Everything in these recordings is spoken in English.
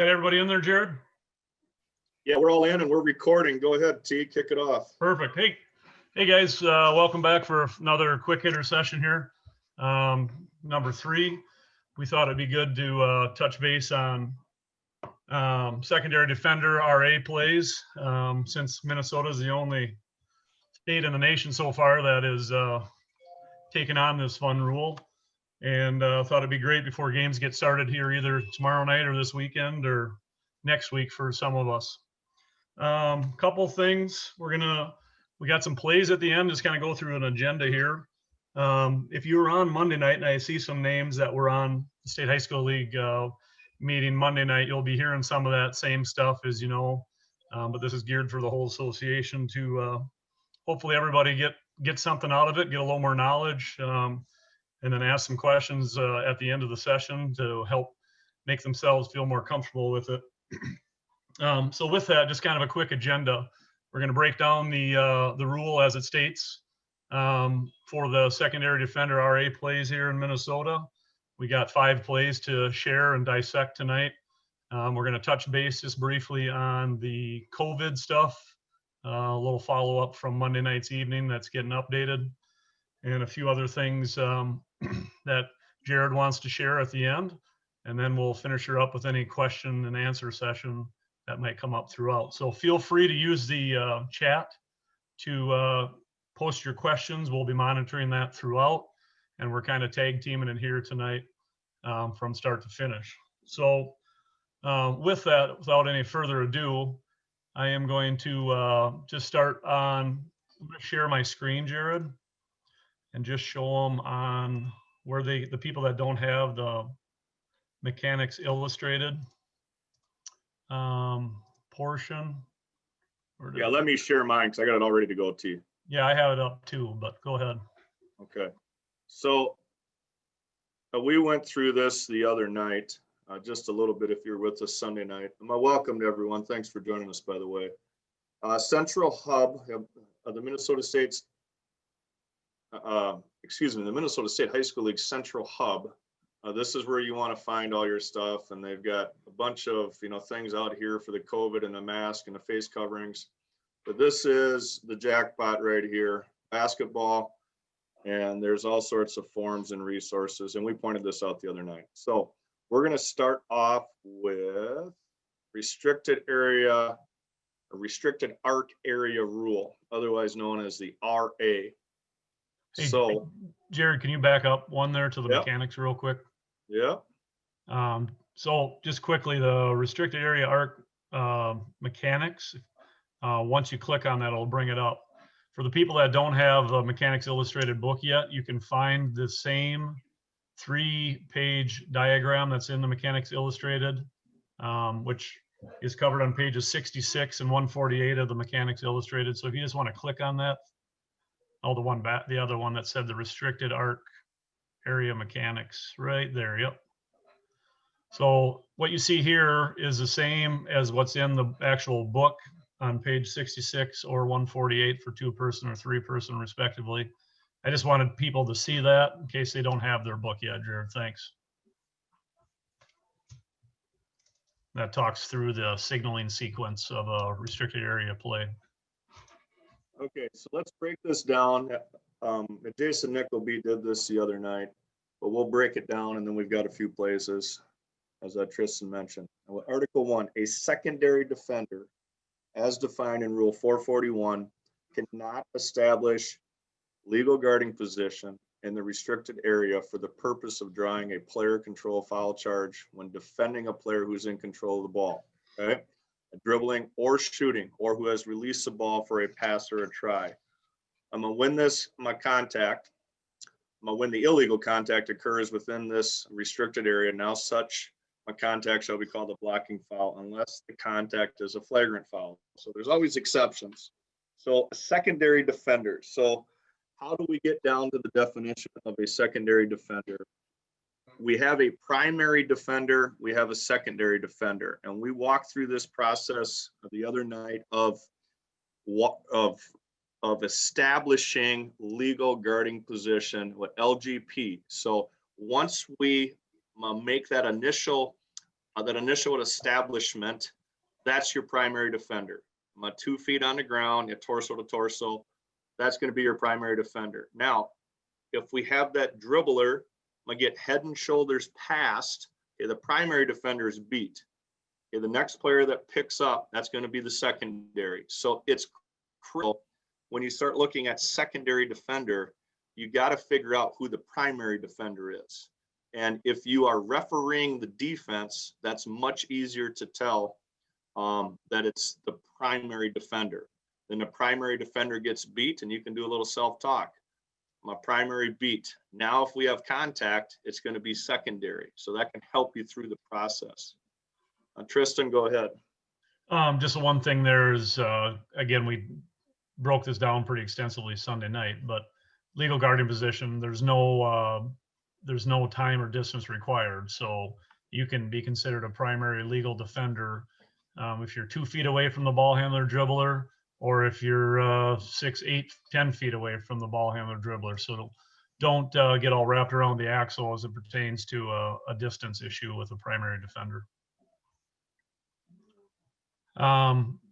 Got everybody in there, Jared? Yeah, we're all in and we're recording. Go ahead, T, kick it off. Perfect. Hey guys, welcome back for another quick hitter session here. Number 3, we thought it'd be good to touch base on secondary defender RA plays, since Minnesota is the only state in the nation so far that is taken on this fun rule. And thought it'd be great before games get started here, either tomorrow night or this weekend or next week for some of us. Couple things we got some plays at the end, just kind of go through an agenda here. If you were on Monday night, and I see some names that were on the State High School League meeting Monday night, you'll be hearing some of that same stuff, as you know. But this is geared for the whole association to hopefully everybody get something out of it, get a little more knowledge, and then ask some questions at the end of the session to help make themselves feel more comfortable with it. So with that, just kind of a quick agenda. We're going to break down the rule as it states for the secondary defender RA plays here in Minnesota. We got 5 plays to share and dissect tonight. We're going to touch base just briefly on the COVID stuff, a little follow-up from Monday night's evening that's getting updated, and a few other things that Jared wants to share at the end. And then we'll finish her up with any question and answer session that might come up throughout. So feel free to use the chat to post your questions. We'll be monitoring that throughout, and we're kind of tag teaming it here tonight from start to finish. So with that, without any further ado, I am going to just start on, I'm going to share my screen, Jared, and just show them on where the people that don't have the Mechanics Illustrated portion. Yeah, let me share mine because I got it all ready to go, T. Yeah, I have it up too, but go ahead. Okay. So we went through this the other night, just a little bit if you're with us Sunday night. Welcome to everyone. Thanks for joining us, by the way. Central Hub, the Minnesota State's, the Minnesota State High School League Central Hub. This is where you want to find all your stuff, and they've got a bunch of things out here for the COVID and the mask and the face coverings. But this is the jackpot right here, basketball, and there's all sorts of forms and resources, and we pointed this out the other night. So we're going to start off with restricted area, a restricted arc area rule, otherwise known as the RA. Hey, so Jared, can you back up one there to the Yep. mechanics real quick? Yeah. So just quickly, the restricted area arc mechanics, once you click on that, it'll bring it up. For the people that don't have the Mechanics Illustrated book yet, you can find the same 3-page diagram that's in the Mechanics Illustrated, which is covered on pages 66 and 148 of the Mechanics Illustrated. So if you just want to click on that, the other one that said the restricted arc area mechanics right there. Yep. So what you see here is the same as what's in the actual book on page 66 or 148 for 2-person or 3-person respectively. I just wanted people to see that in case they don't have their book yet, Jared. Thanks. That talks through the signaling sequence of a restricted area play. Okay, so let's break this down. Jason Nickleby did this the other night, but we'll break it down, and then we've got a few places, as Tristan mentioned. Article 1, a secondary defender, as defined in Rule 441, cannot establish legal guarding position in the restricted area for the purpose of drawing a player control foul charge when defending a player who's in control of the ball, okay? Dribbling or shooting, or who has released the ball for a pass or a try. I'm gonna win this, my contact. I'm gonna win the illegal contact occurs within this restricted area. Now such a contact shall be called a blocking foul unless the contact is a flagrant foul. So there's always exceptions. So a secondary defender. So how do we get down to the definition of a secondary defender? We have a primary defender, we have a secondary defender, and we walked through this process the other night of establishing legal guarding position with LGP. So once we make that initial that initial establishment, that's your primary defender. 2 feet on the ground, your torso to torso, that's going to be your primary defender. Now, if we have that dribbler, I'm going to get head and shoulders past, okay, the primary defender is beat. Okay, the next player that picks up, that's going to be the secondary. So it's critical when you start looking at secondary defender, you got to figure out who the primary defender is. And if you are refereeing the defense, that's much easier to tell that it's the primary defender. Then the primary defender gets beat, and you can do a little self-talk. My primary beat. Now, if we have contact, it's going to be secondary. So that can help you through the process. Tristan, go ahead. Just one thing there is, again, we broke this down pretty extensively Sunday night, but legal guardian position, there's no time or distance required. So you can be considered a primary legal defender if you're 2 feet away from the ball handler dribbler, or if you're 6, 8, 10 feet away from the ball handler dribbler. So don't get all wrapped around the axle as it pertains to a distance issue with a primary defender.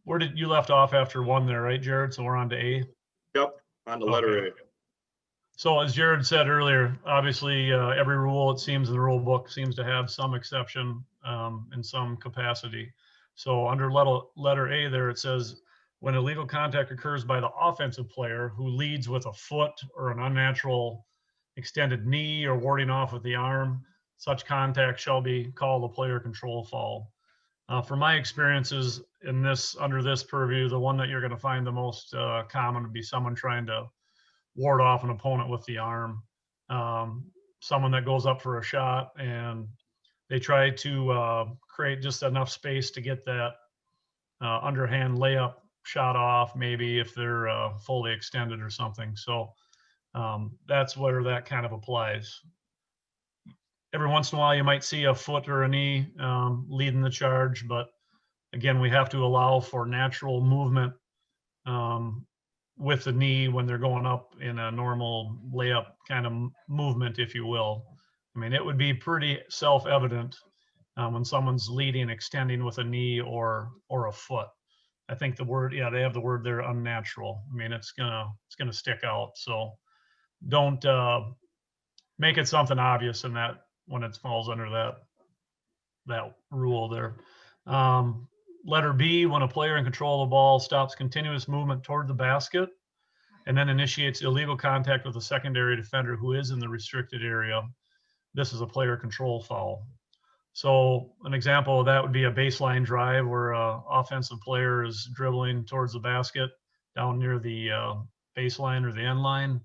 Where did you left off after 1 there, right, Jared? So we're on to A. Yep, on the letter A. So as Jared said earlier, obviously every rule, it seems in the rule book, seems to have some exception in some capacity. So under letter A there, it says, when illegal contact occurs by the offensive player who leads with a foot or an unnatural extended knee or warding off with the arm, such contact shall be called a player control foul. From my experiences in this, under this purview, the one that you're going to find the most common would be someone trying to ward off an opponent with the arm. Someone that goes up for a shot and they try to create just enough space to get that underhand layup shot off, maybe if they're fully extended or something. So that's where that kind of applies. Every once in a while, you might see a foot or a knee leading the charge, but again, we have to allow for natural movement with the knee when they're going up in a normal layup kind of movement, if you will. I mean, it would be pretty self-evident when someone's leading, extending with a knee or a foot. I think the word, yeah, they have the word there, unnatural. I mean, it's gonna stick out. So don't make it something obvious in that when it falls under that rule there. Letter B, when a player in control of the ball stops continuous movement toward the basket and then initiates illegal contact with a secondary defender who is in the restricted area, this is a player control foul. So an example of that would be a baseline drive where an offensive player is dribbling towards the basket down near the baseline or the end line.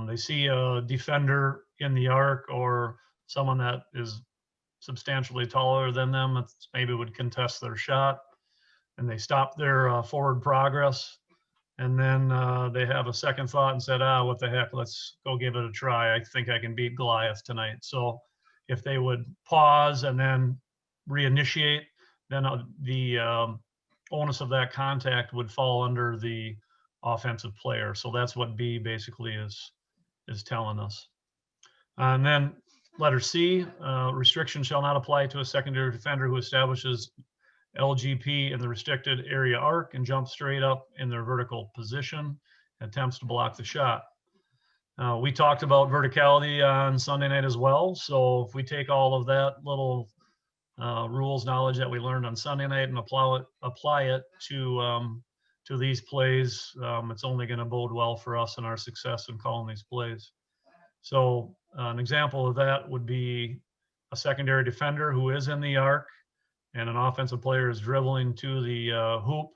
They see a defender in the arc or someone that is substantially taller than them that maybe would contest their shot, and they stop their forward progress, and then they have a second thought and said, what the heck, let's go give it a try. I think I can beat Goliath tonight. So if they would pause and then reinitiate, then the onus of that contact would fall under the offensive player. So that's what B basically is telling us. And then letter C, restriction shall not apply to a secondary defender who establishes LGP in the restricted area arc and jumps straight up in their vertical position and attempts to block the shot. We talked about verticality on Sunday night as well. So if we take all of that little rules knowledge that we learned on Sunday night and apply it to these plays, it's only going to bode well for us in our success in calling these plays. So an example of that would be a secondary defender who is in the arc and an offensive player is dribbling to the hoop,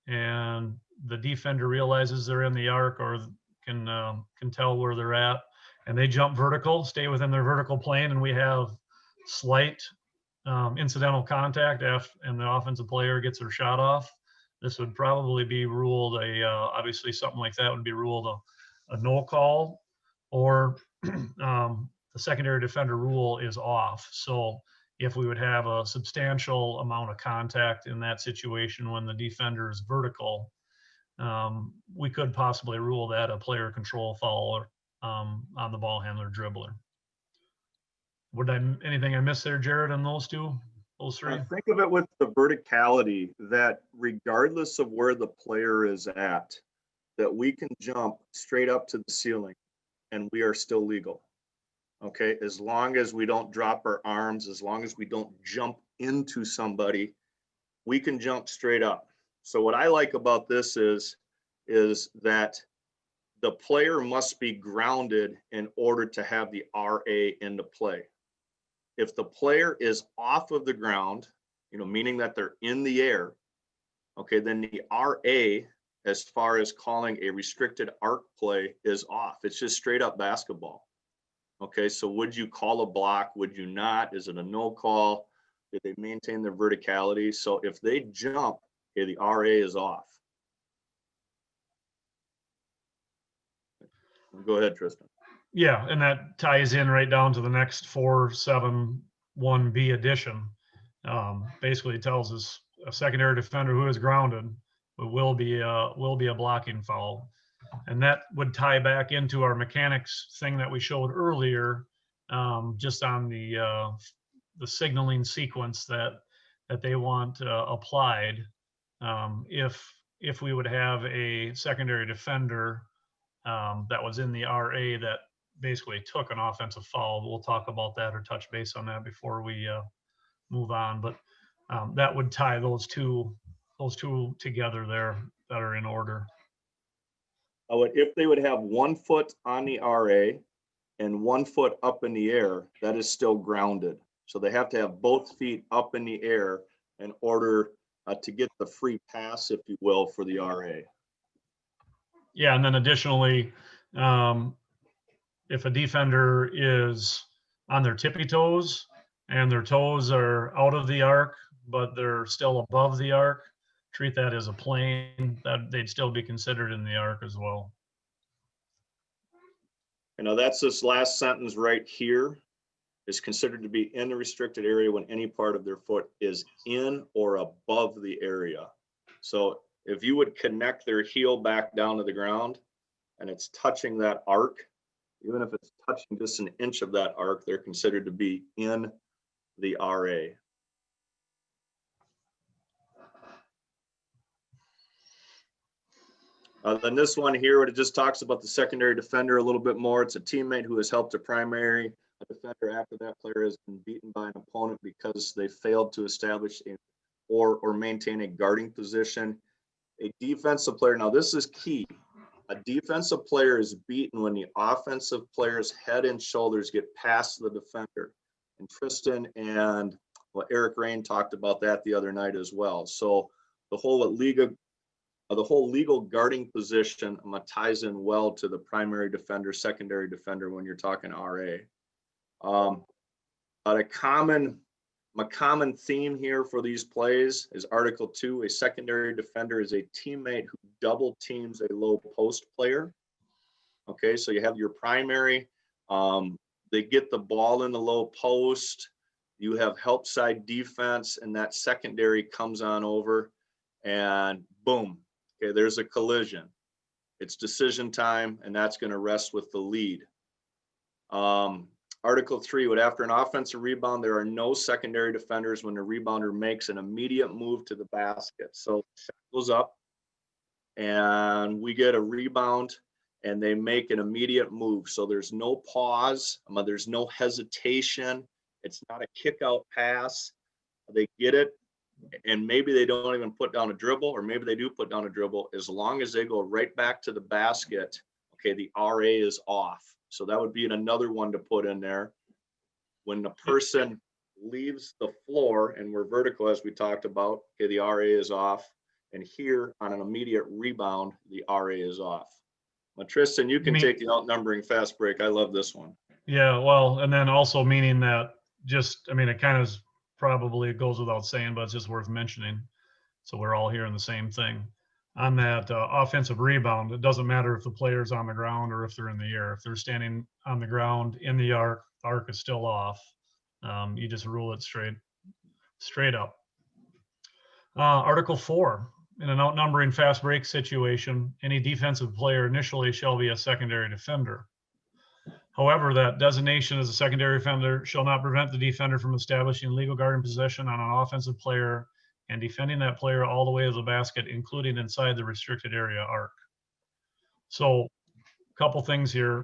and the defender realizes they're in the arc or can tell where they're at, and they jump vertical, stay within their vertical plane, and we have slight incidental contact and the offensive player gets their shot off. This would probably be ruled obviously something like that would be ruled a no call, or the secondary defender rule is off. So if we would have a substantial amount of contact in that situation when the defender is vertical, we could possibly rule that a player control foul on the ball handler dribbler. Anything I missed there, Jared, on those two? those three? Think of it with the verticality that regardless of where the player is at, that we can jump straight up to the ceiling and we are still legal. Okay, as long as we don't drop our arms, as long as we don't jump into somebody, we can jump straight up. So what I like about this is that the player must be grounded in order to have the RA into play. If the player is off of the ground, meaning that they're in the air, okay, then the RA, as far as calling a restricted arc play, is off. It's just straight up basketball. Okay, so would you call a block? Would you not? Is it a no call? Did they maintain their verticality? So if they jump, okay, the RA is off. Go ahead, Tristan. Yeah, and that ties in right down to the next 471B edition. Basically tells us a secondary defender who is grounded will be a blocking foul. And that would tie back into our mechanics thing that we showed earlier, just on the signaling sequence that they want applied. If we would have a secondary defender that was in the RA that basically took an offensive foul, we'll talk about that or touch base on that before we move on. But that would tie those two together there that are in order. If they would have 1 foot on the RA and 1 foot up in the air, that is still grounded. So they have to have both feet up in the air in order to get the free pass, if you will, for the RA. Yeah, and then additionally, if a defender is on their tippy toes and their toes are out of the arc, but they're still above the arc, treat that as a plane, that they'd still be considered in the arc as well. That's this last sentence right here, is considered to be in the restricted area when any part of their foot is in or above the area. So if you would connect their heel back down to the ground and it's touching that arc, even if it's touching just an inch of that arc, they're considered to be in the RA. Then this one here, it just talks about the secondary defender a little bit more. It's a teammate who has helped a primary defender after that player has been beaten by an opponent because they failed to establish or maintain a guarding position. A defensive player, now this is key. A defensive player is beaten when the offensive player's head and shoulders get past the defender. And Tristan and Eric Rain talked about that the other night as well. So the whole legal guarding position ties in well to the primary defender, secondary defender when you're talking RA. A common theme here for these plays is Article 2. A secondary defender is a teammate who double teams a low post player. Okay, so you have your primary. They get the ball in the low post. You have help side defense, and that secondary comes on over, and boom. Okay, there's a collision. It's decision time, and that's going to rest with the lead. Article 3, would after an offensive rebound, there are no secondary defenders when the rebounder makes an immediate move to the basket. So shot goes up, and we get a rebound, and they make an immediate move. So there's no pause. There's no hesitation. It's not a kick out pass. They get it, and maybe they don't even put down a dribble, or maybe they do put down a dribble. As long as they go right back to the basket, okay, the RA is off. So that would be another one to put in there. When the person leaves the floor and we're vertical, as we talked about, okay, the RA is off. And here on an immediate rebound, the RA is off. Well, Tristan, you can take the outnumbering fast break. I love this one. Yeah, well, and then also meaning that it kind of probably goes without saying, but it's just worth mentioning. So we're all hearing the same thing. On that offensive rebound, it doesn't matter if the player's on the ground or if they're in the air. If they're standing on the ground in the arc is still off. You just rule it straight up. Article 4, in an outnumbering fast break situation, any defensive player initially shall be a secondary defender. However, that designation as a secondary defender shall not prevent the defender from establishing legal guarding position on an offensive player and defending that player all the way to the basket, including inside the restricted area arc. So, a couple things here.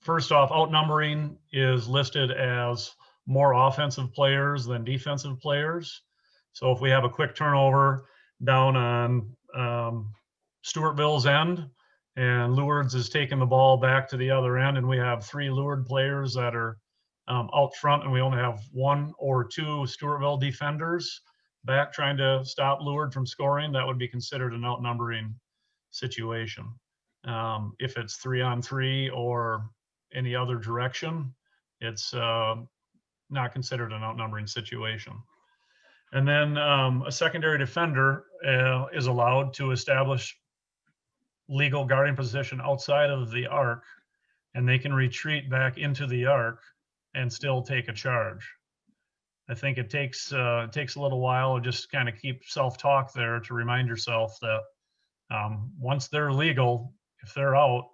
First off, outnumbering is listed as more offensive players than defensive players. So if we have a quick turnover down on Stewartville's end, and Lourdes is taking the ball back to the other end, and we have 3 Lourdes players that are out front, and we only have 1 or 2 Stewartville defenders back trying to stop Lourdes from scoring, that would be considered an outnumbering situation. If it's 3-on-3 or any other direction, it's not considered an outnumbering situation. And then a secondary defender is allowed to establish legal guarding position outside of the arc, and they can retreat back into the arc and still take a charge. I think it takes a little while to just kind of keep self-talk there to remind yourself that once they're legal, if they're out,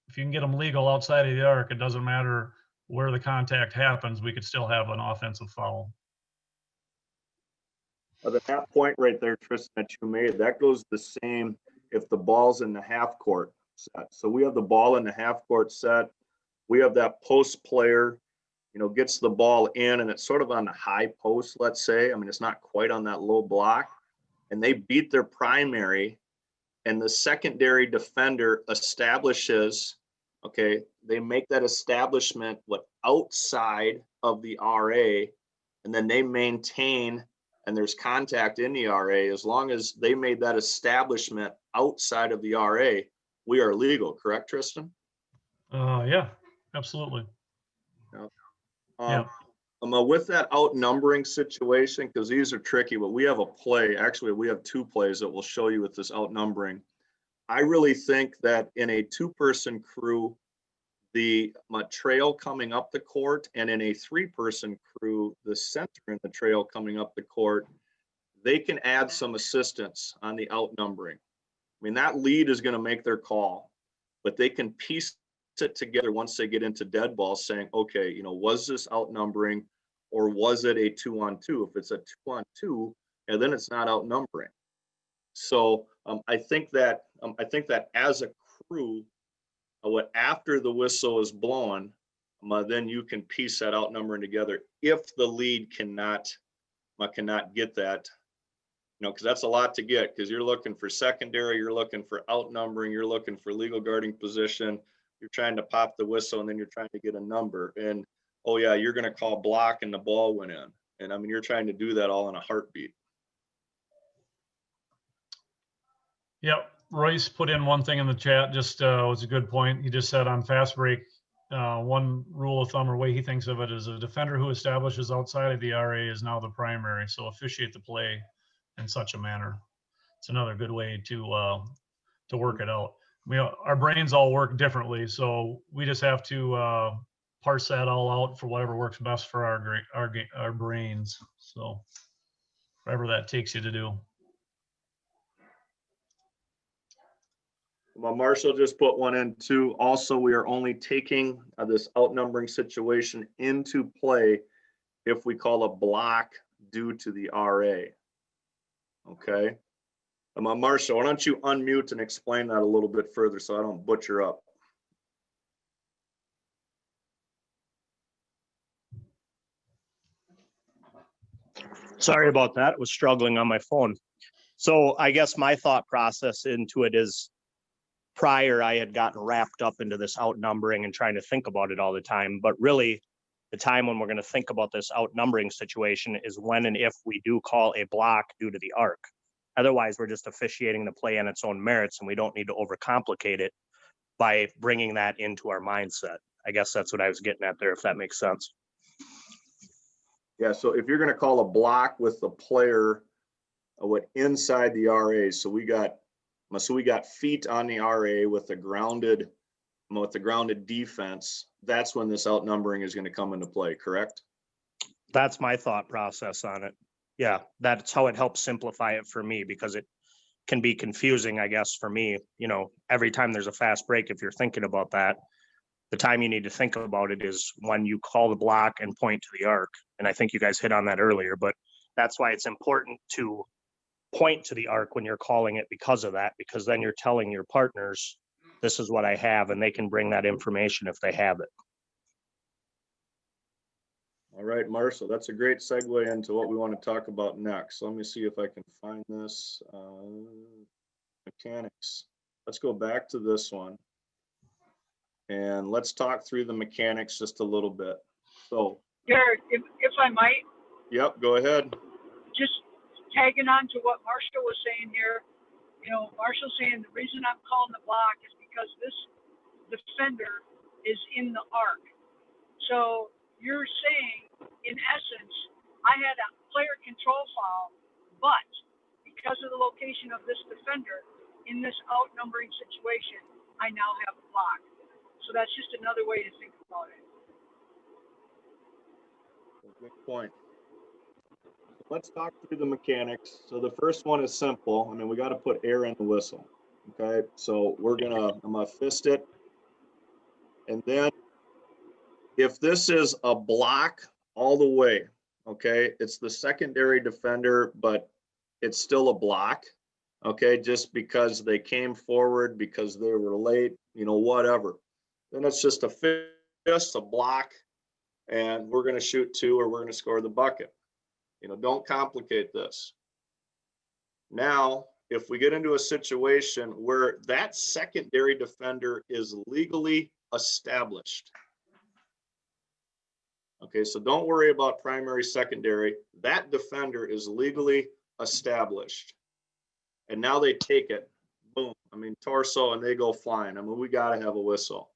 if you can get them legal outside of the arc, it doesn't matter where the contact happens, we could still have an offensive foul. That point right there, Tristan, that you made, that goes the same if the ball's in the half court set. So we have the ball in the half court set. We have that post player, gets the ball in, and it's sort of on the high post, let's say. I mean, it's not quite on that low block. And they beat their primary, and the secondary defender establishes, okay, they make that establishment outside of the RA, and then they maintain, and there's contact in the RA. As long as they made that establishment outside of the RA, we are legal, correct, Tristan? Yeah, absolutely. Yeah. With that outnumbering situation, because these are tricky, but we have a play. Actually, we have 2 plays that we'll show you with this outnumbering. I really think that in a 2-person crew, the trail coming up the court, and in a 3-person crew, the center in the trail coming up the court, they can add some assistance on the outnumbering. I mean, that lead is going to make their call, but they can piece it together once they get into dead ball, saying, okay, was this outnumbering or was it a 2-on-2? If it's a 2-on-2, and then it's not outnumbering. So I think that as a crew, after the whistle is blown, then you can piece that outnumbering together if the lead cannot get that, because that's a lot to get, because you're looking for secondary, you're looking for outnumbering, you're looking for legal guarding position, you're trying to pop the whistle, and then you're trying to get a number, and oh yeah, you're going to call block and the ball went in, and I mean, you're trying to do that all in a heartbeat. Yep. Royce put in one thing in the chat, just was a good point. He just said on fast break, one rule of thumb or way he thinks of it is a defender who establishes outside of the RA is now the primary. So officiate the play in such a manner. It's another good way to work it out. Our brains all work differently, so we just have to parse that all out for whatever works best for our brains. So whatever that takes you to do. Well, Marshall just put one in too. Also, we are only taking this outnumbering situation into play if we call a block due to the RA. Okay. Marshall, why don't you unmute and explain that a little bit further so I don't butcher up. Sorry about that. I was struggling on my phone. So I guess my thought process into it is, prior I had gotten wrapped up into this outnumbering and trying to think about it all the time. But really, the time when we're going to think about this outnumbering situation is when and if we do call a block due to the arc. Otherwise, we're just officiating the play on its own merits, and we don't need to overcomplicate it by bringing that into our mindset. I guess that's what I was getting at there, if that makes sense. Yeah, so if you're going to call a block with the player inside the RA, so we got feet on the RA with the grounded defense, that's when this outnumbering is going to come into play, correct? That's my thought process on it. Yeah, that's how it helps simplify it for me, because it can be confusing, I guess, for me. Every time there's a fast break, if you're thinking about that, The time you need to think about it is when you call the block and point to the arc. And I think you guys hit on that earlier, but that's why it's important to point to the arc when you're calling it because of that, because then you're telling your partners, this is what I have, and they can bring that information if they have it. All right, Marshall, that's a great segue into what we want to talk about next. So let me see if I can find this. Mechanics. Let's go back to this one. And let's talk through the mechanics just a little bit. So, Jared, if I might, yep, go ahead. just tagging on to what Marshall was saying here. You know, Marshall's saying the reason I'm calling the block is because this defender is in the arc. So you're saying, in essence, I had a player control foul, but because of the location of this defender in this outnumbering situation, I now have a block. So that's just another way to think about it. Good point. Let's talk through the mechanics. So the first one is simple. I mean, we got to put air in the whistle. Okay, so I'm gonna fist it. And then if this is a block all the way, okay, it's the secondary defender, but it's still a block. Okay, just because they came forward, because they were late, you know, whatever. Then it's just a fist, a block, and we're going to shoot two or we're going to score the bucket. You know, don't complicate this. Now, if we get into a situation where that secondary defender is legally established. Okay, so don't worry about primary, secondary. That defender is legally established. And now they take it, boom, I mean, torso, and they go flying. I mean, we got to have a whistle.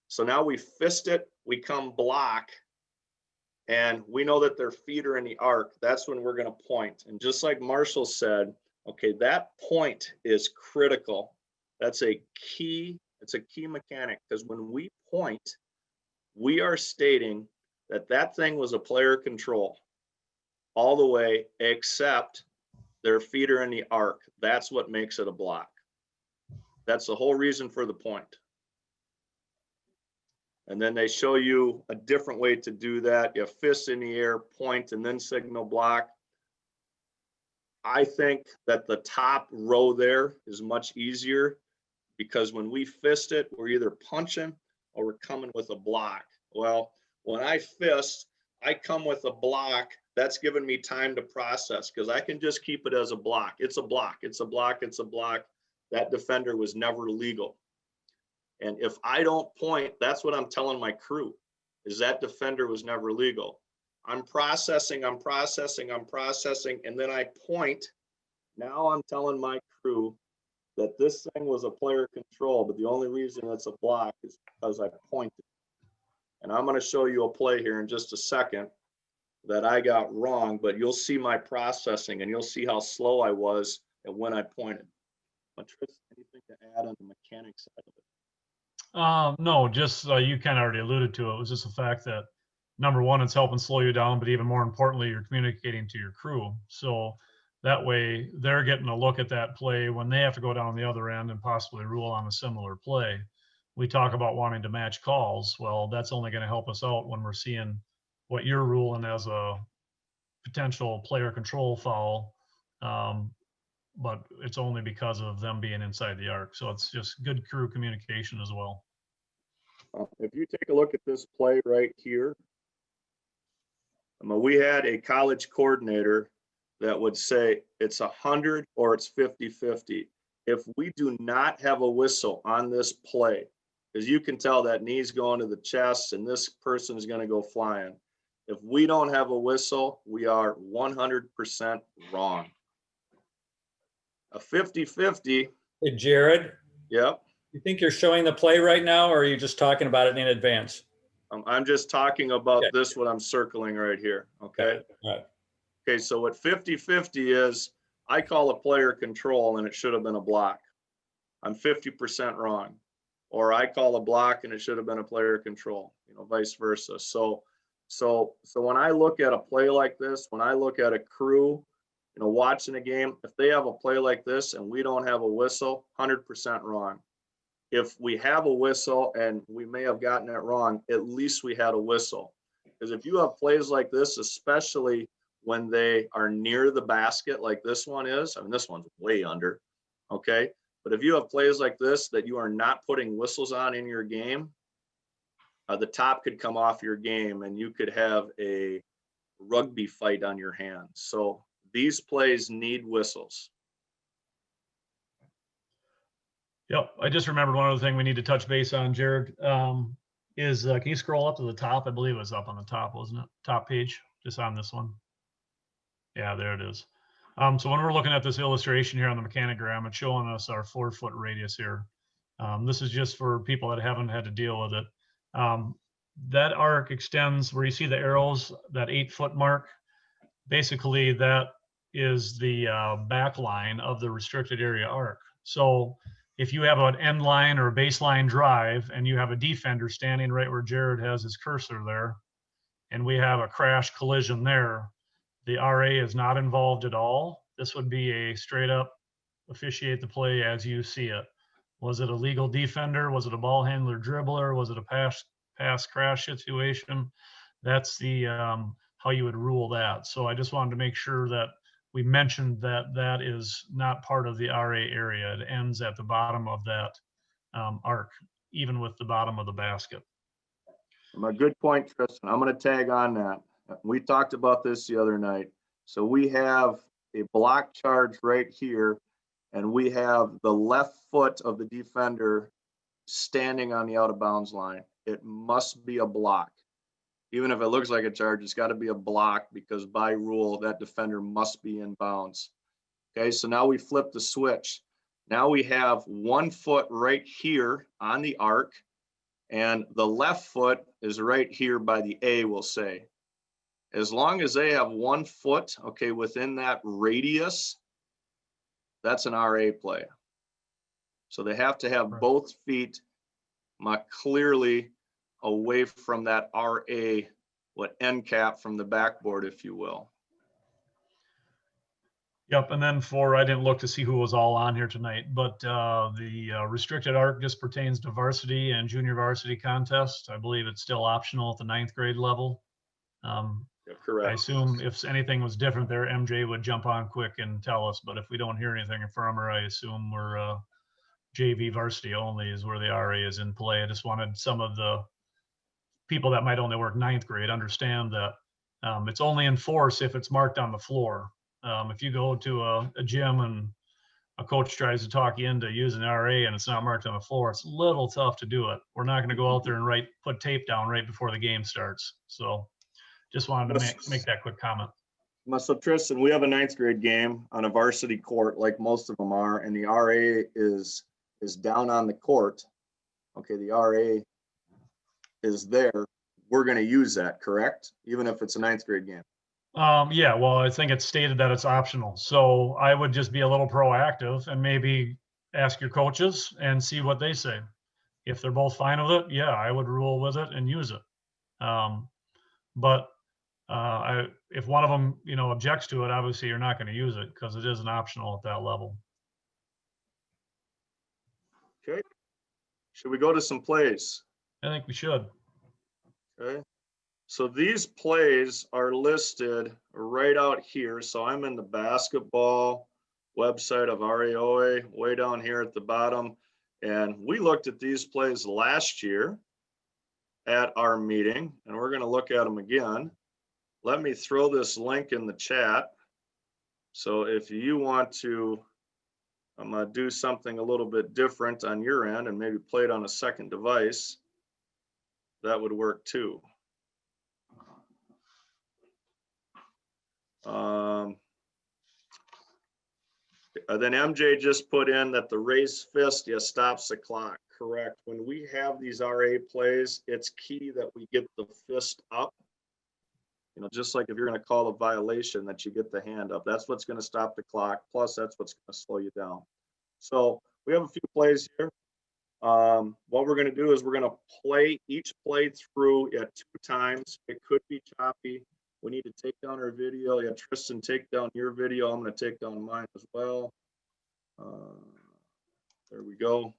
So now we fist it, we come block, and we know that their feet are in the arc. That's when we're going to point. And just like Marshall said, okay, that point is critical. That's a key, it's a key mechanic, because when we point, we are stating that that thing was a player control all the way, except their feet are in the arc. That's what makes it a block. That's the whole reason for the point. And then they show you a different way to do that. You have fists in the air, point, and then signal block. I think that the top row there is much easier because when we fist it, we're either punching or we're coming with a block. Well, when I fist, I come with a block. That's giving me time to process because I can just keep it as a block. It's a block, it's a block, it's a block. That defender was never legal. And if I don't point, that's what I'm telling my crew, is that defender was never legal. I'm processing, and then I point. Now I'm telling my crew that this thing was a player control, but the only reason it's a block is because I pointed. And I'm going to show you a play here in just a second that I got wrong, but you'll see my processing and you'll see how slow I was and when I pointed. But Tristan, anything to add on the mechanics side of it? No, just you kind of already alluded to it. It was just the fact that number one, it's helping slow you down, but even more importantly, you're communicating to your crew. So that way they're getting a look at that play when they have to go down the other end and possibly rule on a similar play. We talk about wanting to match calls. Well, that's only going to help us out when we're seeing what you're ruling as a potential player control foul. But it's only because of them being inside the arc. So it's just good crew communication as well. If you take a look at this play right here, we had a college coordinator that would say it's 100 or it's 50-50. If we do not have a whistle on this play, because you can tell that knee's going to the chest and this person is going to go flying. If we don't have a whistle, we are 100% wrong. A 50-50. Hey, Jared, Yep. you think you're showing the play right now, or are you just talking about it in advance? I'm just talking about Okay. this, what I'm circling right here. Okay. All right. Okay. So what 50-50 is, I call a player control and it should have been a block. I'm 50% wrong. Or I call a block and it should have been a player control, you know, vice versa. So when I look at a play like this, when I look at a crew, you know, watching a game, if they have a play like this and we don't have a whistle, 100% wrong. if we have a whistle and we may have gotten it wrong, at least we had a whistle. Because if you have plays like this, especially when they are near the basket like this one is, I mean, this one's way under, okay? But if you have plays like this that you are not putting whistles on in your game, the top could come off your game and you could have a rugby fight on your hands. So these plays need whistles. Yep, I just remembered one other thing we need to touch base on, Jared, is can you scroll up to the top? I believe it was up on the top, wasn't it? Top page, just on this one. Yeah, there it is. So when we're looking at this illustration here on the mechanogram, it's showing us our 4-foot radius here. This is just for people that haven't had to deal with it. That arc extends where you see the arrows, that 8-foot mark. Basically, that is the back line of the restricted area arc. So if you have an end line or a baseline drive and you have a defender standing right where Jared has his cursor there, and we have a crash collision there, the RA is not involved at all. This would be a straight up officiate the play as you see it. Was it a legal defender? Was it a ball handler dribbler? Was it a pass crash situation? That's the how you would rule that. So I just wanted to make sure that we mentioned that that is not part of the RA area. It ends at the bottom of that arc, even with the bottom of the basket. A good point, Tristan. I'm going to tag on that. We talked about this the other night. So we have a block charge right here, and we have the left foot of the defender standing on the out of bounds line. It must be a block. Even if it looks like a charge, it's got to be a block because by rule, that defender must be in bounds. Okay, so now we flip the switch. Now we have 1 foot right here on the arc, and the left foot is right here by the A, we'll say. As long as they have 1 foot, okay, within that radius, that's an RA play. So they have to have both feet clearly away from that RA, what end cap from the backboard, if you will. Yep, and then I didn't look to see who was all on here tonight, but the restricted arc just pertains to varsity and junior varsity contests. I believe it's still optional at the 9th grade level. Yeah, correct. I assume if anything was different there, MJ would jump on quick and tell us, but if we don't hear anything from her, I assume we're JV varsity only is where the RA is in play. I just wanted some of the people that might only work 9th grade understand that it's only in force if it's marked on the floor. If you go to a gym and a coach tries to talk you into using RA and it's not marked on the floor, it's a little tough to do it. We're not going to go out there and put tape down right before the game starts. So just wanted to make that quick comment. So Tristan, we have a 9th grade game on a varsity court like most of them are, and the RA is down on the court. Okay, the RA is there. We're going to use that, correct? Even if it's a 9th grade game. Yeah, well, I think it's stated that it's optional. So I would just be a little proactive and maybe ask your coaches and see what they say. If they're both fine with it, yeah, I would rule with it and use it. But if one of them, objects to it, obviously you're not going to use it because it is an optional at that level. Okay. Should we go to some plays? I think we should. Okay. So these plays are listed right out here. So I'm in the basketball website of RAOA, way down here at the bottom. And we looked at these plays last year at our meeting, and we're going to look at them again. Let me throw this link in the chat. So if you want to do something a little bit different on your end and maybe play it on a second device, that would work too. Then MJ just put in that the raised fist, stops the clock. Correct. When we have these RA plays, it's key that we get the fist up. Just like if you're going to call a violation, that you get the hand up. That's what's going to stop the clock. Plus, that's what's going to slow you down. So we have a few plays here. What we're going to do is we're going to play each play through at 2 times. It could be choppy. We need to take down our video. Yeah, Tristan, take down your video. I'm going to take down mine as well. There we go.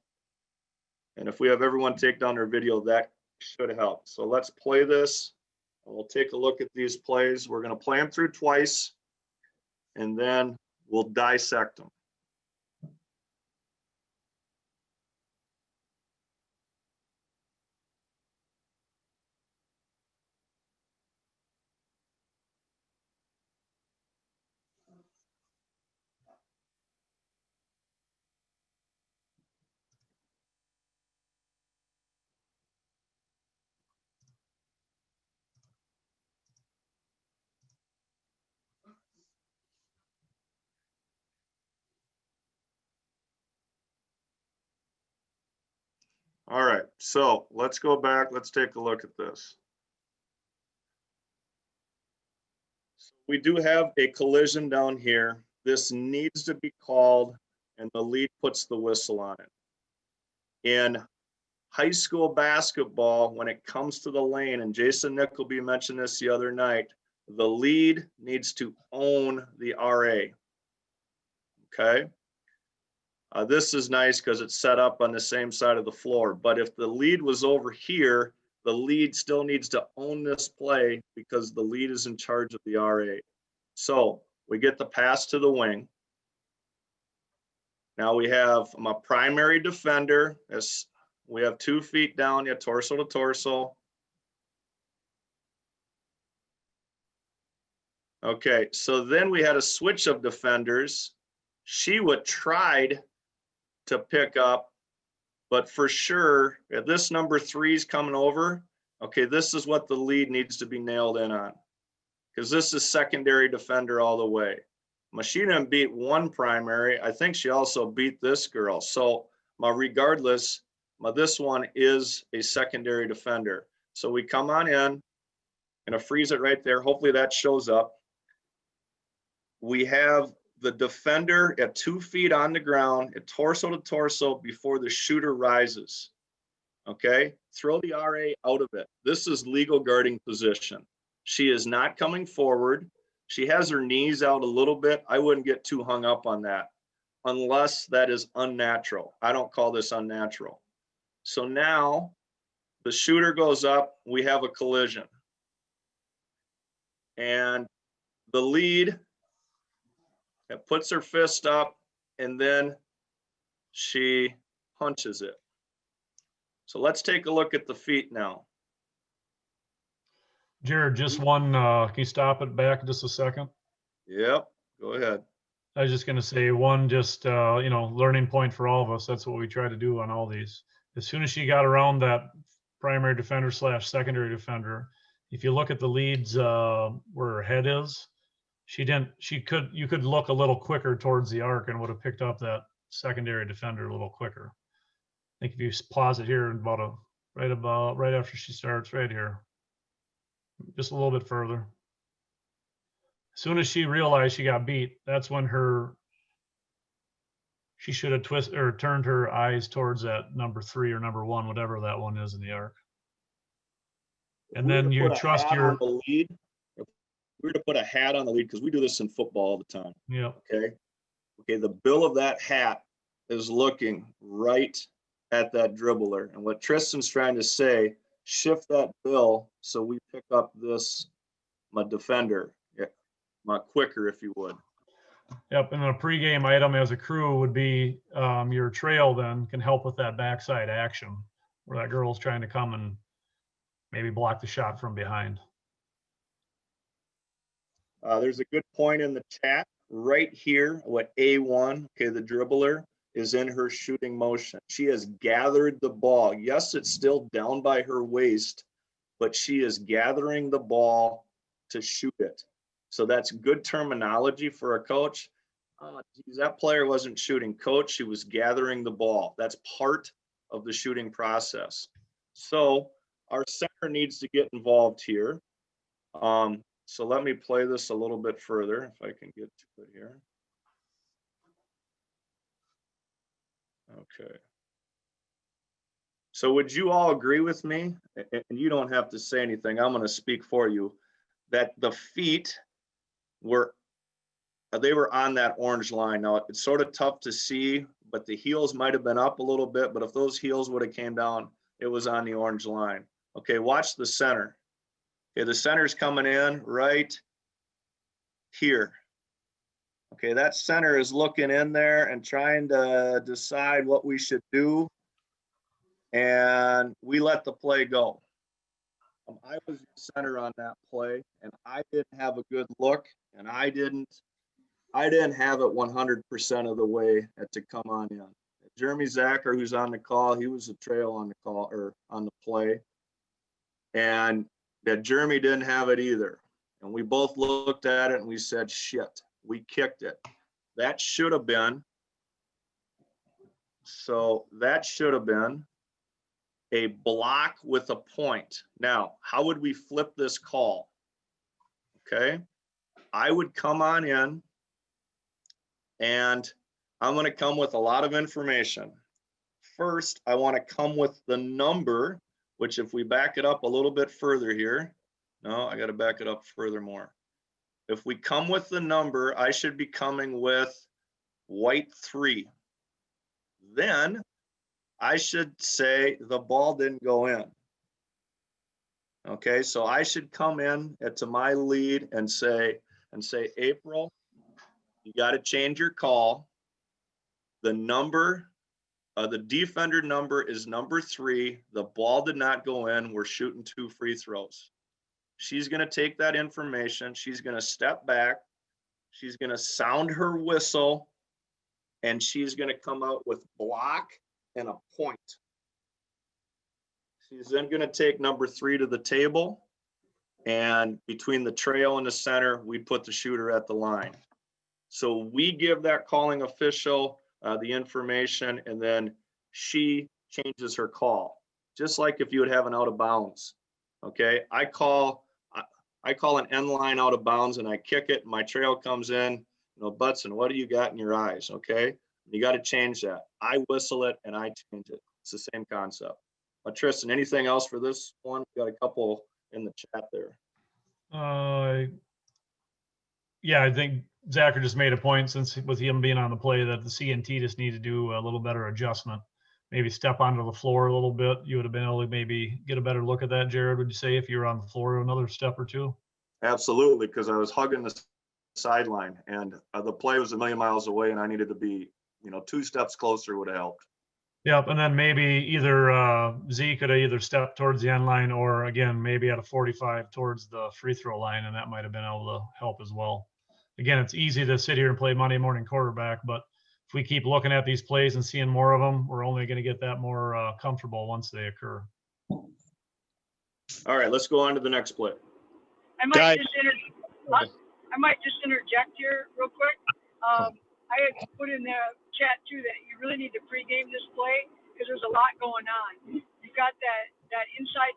And if we have everyone take down their video, that should help. So let's play this. We'll take a look at these plays. We're going to play them through twice, and then we'll dissect them. All right, so let's go back. Let's take a look at this. So we do have a collision down here. This needs to be called, and the lead puts the whistle on it. In high school basketball, when it comes to the lane, and Jason Nickleby mentioned this the other night, the lead needs to own the RA. Okay. This is nice because it's set up on the same side of the floor. But if the lead was over here, the lead still needs to own this play because the lead is in charge of the RA. So we get the pass to the wing. Now we have my primary defender. As we have 2 feet down, yeah, torso to torso. Okay, so then we had a switch of defenders. She would tried to pick up, but for sure, if this number 3 is coming over, okay, this is what the lead needs to be nailed in on, because this is secondary defender all the way. She didn't beat one primary. I think she also beat this girl. So regardless, this one is a secondary defender. So we come on in, gonna freeze it right there. Hopefully that shows up. We have the defender at 2 feet on the ground, at torso to torso before the shooter rises. Okay, throw the RA out of it. This is legal guarding position. She is not coming forward. She has her knees out a little bit. I wouldn't get too hung up on that unless that is unnatural. I don't call this unnatural. So now the shooter goes up, we have a collision. And the lead, it puts her fist up, and then she punches it. So let's take a look at the feet now. Jared, just one, can you stop it back just a second? Yep, go ahead. I was just going to say one, just, learning point for all of us. That's what we try to do on all these. As soon as she got around that primary defender / secondary defender, if you look at the leads where her head is, you could look a little quicker towards the arc and would have picked up that secondary defender a little quicker. I think if you pause it here right after she starts right here, just a little bit further. As soon as she realized she got beat, that's when she should have turned her eyes towards that number 3 or number 1, whatever that one is in the arc. And then you trust your lead. If we were to put a hat on the lead, because we do this in football all the time. Yeah. Okay, the bill of that hat is looking right at that dribbler. And what Tristan's trying to say, shift that bill so we pick up my defender, quicker, if you would. Yep, and a pregame item as a crew would be your trail then can help with that backside action where that girl's trying to come and maybe block the shot from behind. There's a good point in the chat right here, what A1, okay, the dribbler is in her shooting motion. She has gathered the ball. Yes, it's still down by her waist, but she is gathering the ball to shoot it. So that's good terminology for a coach. Geez, that player wasn't shooting, coach. She was gathering the ball. That's part of the shooting process. So our center needs to get involved here. So let me play this a little bit further if I can get to it here. Okay. So would you all agree with me? And you don't have to say anything. I'm going to speak for you. That the feet were they were on that orange line. Now, it's sort of tough to see, but the heels might have been up a little bit, but if those heels would have came down, it was on the orange line. Okay, watch the center. Okay, the center's coming in right here. Okay, that center is looking in there and trying to decide what we should do. And we let the play go. I was the center on that play, and I didn't have a good look, and I didn't have it 100% of the way to come on in. Jeremy Zacher, who's on the call, he was a trail on the call or on the play, and that Jeremy didn't have it either. And we both looked at it and we said, shit, we kicked it. That should have been. So that should have been a block with a point. Now, how would we flip this call? Okay, I would come on in and I'm going to come with a lot of information. First, I want to come with the number, which if we back it up a little bit further here, no, I got to back it up furthermore. If we come with the number, I should be coming with white 3. Then I should say the ball didn't go in. Okay, so I should come in to my lead and say, April, you got to change your call. The number, the defender number is number 3. The ball did not go in. We're shooting 2 free throws. She's going to take that information. She's going to step back. She's going to sound her whistle, and she's going to come out with block and a point. She's then going to take number 3 to the table, and between the trail and the center, we put the shooter at the line. So we give that calling official the information, and then she changes her call. Just like if you would have an out of bounds. Okay, I call an end line out of bounds and I kick it, and my trail comes in. You know, Butson, what do you got in your eyes? Okay, you got to change that. I whistle it and I change it. It's the same concept. But Tristan, anything else for this one? We got a couple in the chat there. Yeah, I think Zacher just made a point, since with him being on the play, that the CNT just need to do a little better adjustment. Maybe step onto the floor a little bit. You would have been able to maybe get a better look at that, Jared, would you say, if you were on the floor another step or two? Absolutely, because I was hugging the sideline, and the play was a million miles away, and I needed to be, 2 steps closer would have helped. Yep, and then maybe either Z could have either stepped towards the end line, or again, maybe at a 45 towards the free throw line, and that might have been able to help as well. Again, it's easy to sit here and play Monday morning quarterback, but if we keep looking at these plays and seeing more of them, we're only going to get that more comfortable once they occur. All right, let's go on to the next play. I might just interject here real quick. I had put in the chat too that you really need to pregame this play because there's a lot going on. You've got that inside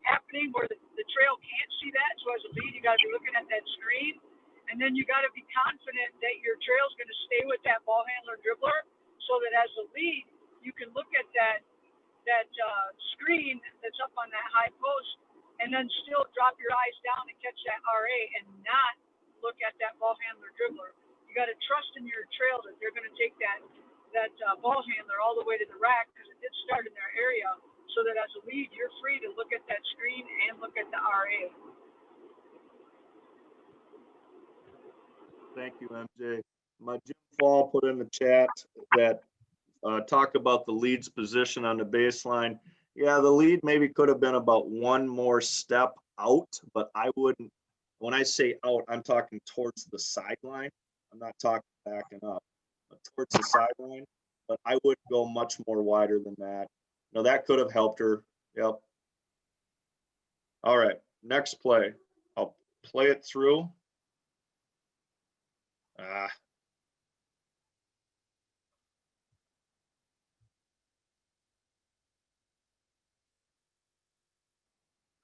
happening where the trail can't see that. So as a lead, you got to be looking at that screen, and then you got to be confident that your trail is going to stay with that ball handler dribbler, so that as a lead, you can look at that screen that's up on that high post, and then still drop your eyes down and catch that RA and not look at that ball handler dribbler. You got to trust in your trail that they're going to take that ball handler all the way to the rack, because it did start in their area, so that as a lead, you're free to look at that screen and look at the RA. Thank you, MJ. My Jim Fall put in the chat that talk about the lead's position on the baseline. Yeah, the lead maybe could have been about 1 more step out, but I wouldn't. When I say out, I'm talking towards the sideline. I'm not talking backing up, but towards the sideline. But I wouldn't go much more wider than that. No, that could have helped her. Yep. All right, next play. I'll play it through. And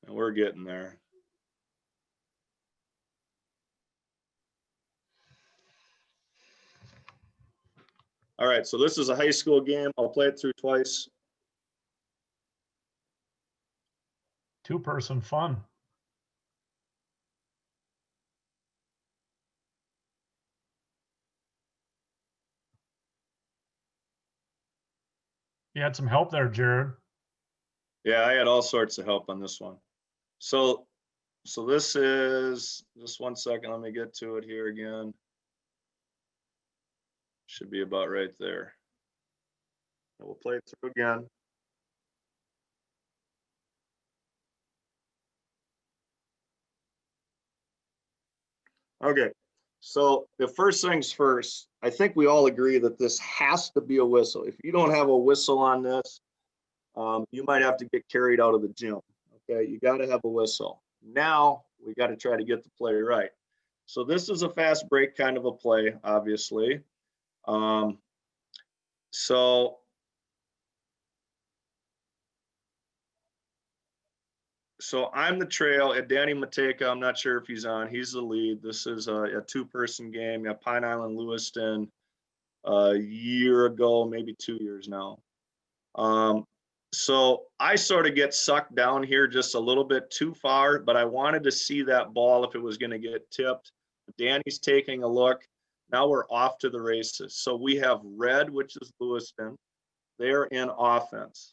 we're getting there. All right, so this is a high school game. I'll play it through twice. 2-person fun. You had some help there, Jared. Yeah, I had all sorts of help on this one. So this is, just one second, let me get to it here again. Should be about right there. We'll play it through again. Okay, so the first things first, I think we all agree that this has to be a whistle. If you don't have a whistle on this, you might have to get carried out of the gym. Okay, you got to have a whistle. Now we got to try to get the play right. So this is a fast break kind of a play, obviously. So I'm the trail at Danny Mateka. I'm not sure if he's on. He's the lead. This is a two-person game. You have Pine Island, Lewiston a year ago, maybe 2 years now. So I sort of get sucked down here just a little bit too far, but I wanted to see that ball if it was going to get tipped. Danny's taking a look. Now we're off to the races. So we have red, which is Lewiston. They're in offense.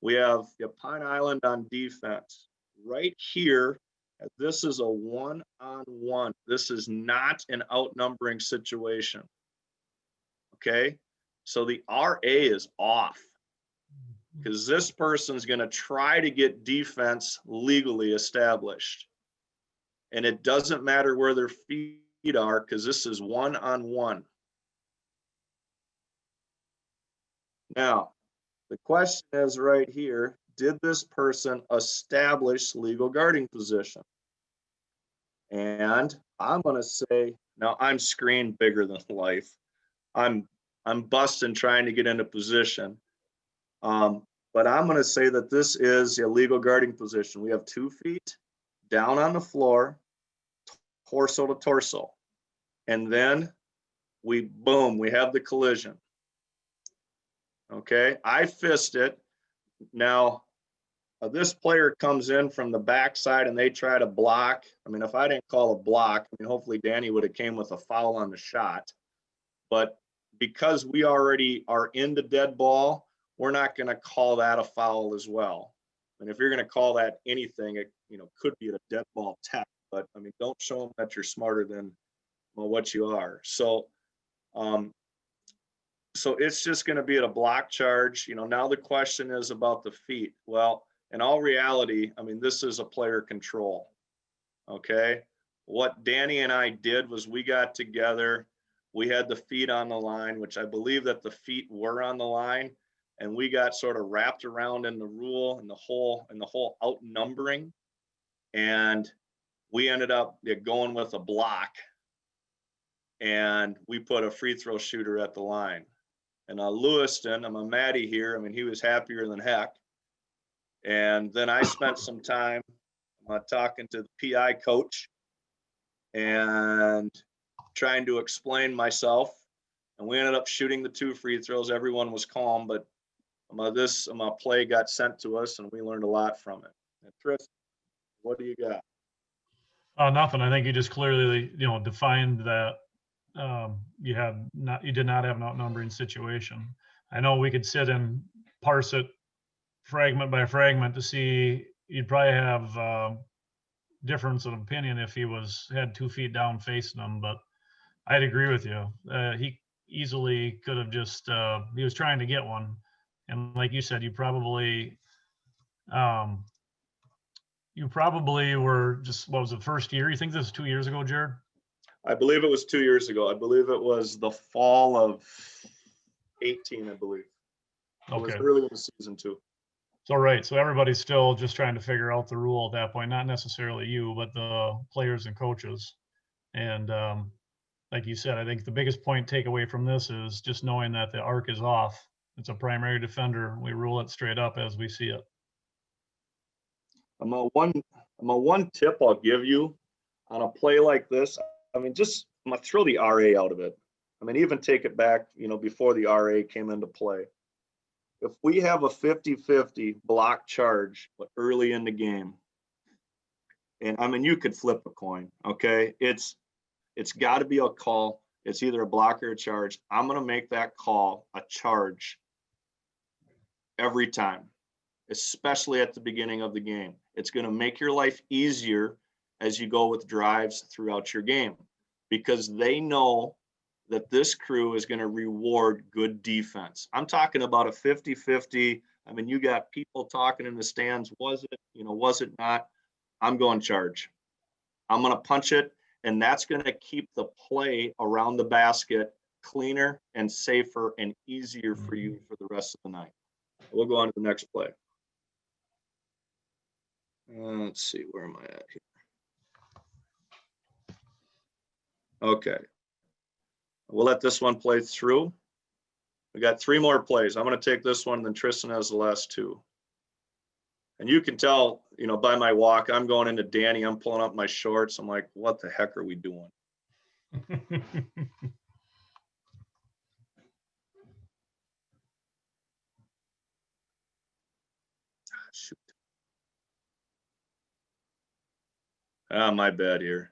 We have Pine Island on defense. Right here, this is a one-on-one. This is not an outnumbering situation. Okay? So the RA is off because this person's going to try to get defense legally established. And it doesn't matter where their feet are because this is one-on-one. Now, the question is right here, did this person establish legal guarding position? And I'm going to say, now I'm screened bigger than life. I'm busting trying to get into position. But I'm going to say that this is a legal guarding position. We have 2 feet down on the floor, torso to torso. And then we have the collision. Okay, I fist it. Now, this player comes in from the backside and they try to block. I mean, if I didn't call a block, I mean, hopefully Danny would have came with a foul on the shot. But because we already are into dead ball, we're not going to call that a foul as well. And if you're going to call that anything, it could be a dead ball tech. But I mean, don't show them that you're smarter than what you are. So it's just going to be at a block charge. Now the question is about the feet. Well, in all reality, I mean, this is a player control. Okay. What Danny and I did was we got together, we had the feet on the line, which I believe that the feet were on the line, and we got sort of wrapped around in the rule and the whole outnumbering. And we ended up going with a block, and we put a free throw shooter at the line. And Lewiston, I'm a Matty here. I mean, he was happier than heck. And then I spent some time talking to the PI coach and trying to explain myself. And we ended up shooting the 2 free throws. Everyone was calm, but this play got sent to us, and we learned a lot from it. And Tristan, what do you got? Nothing. I think you just clearly, defined that you did not have an outnumbering situation. I know we could sit and parse it fragment by fragment to see. You'd probably have difference of opinion if he had 2 feet down facing him, but I'd agree with you. He easily could have just he was trying to get one, and like you said, you probably were just, what was the first year? You think this was 2 years ago, Jared? I believe it was 2 years ago. I believe it was the fall of 18, I believe. It was early in the season too. So, right. So everybody's still just trying to figure out the rule at that point, not necessarily you, but the players and coaches. And like you said, I think the biggest point takeaway from this is just knowing that the arc is off. It's a primary defender. We rule it straight up as we see it. One tip I'll give you on a play like this. I mean, I'm gonna throw the RA out of it. I mean, even take it back, before the RA came into play. If we have a 50-50 block charge early in the game, and I mean, you could flip a coin, okay? It's got to be a call. It's either a block or a charge. I'm going to make that call a charge. every time, especially at the beginning of the game. It's going to make your life easier as you go with drives throughout your game, because they know that this crew is going to reward good defense. I'm talking about a 50-50. I mean, you got people talking in the stands. Was it not? I'm going charge. I'm going to punch it, and that's going to keep the play around the basket cleaner and safer and easier for you for the rest of the night. We'll go on to the next play. Let's see, where am I at here? Okay. We'll let this one play through. We got 3 more plays. I'm going to take this one, then Tristan has the last 2. And you can tell, by my walk, I'm going into Danny. I'm pulling up my shorts. I'm like, what the heck are we doing? Shoot. My bad here.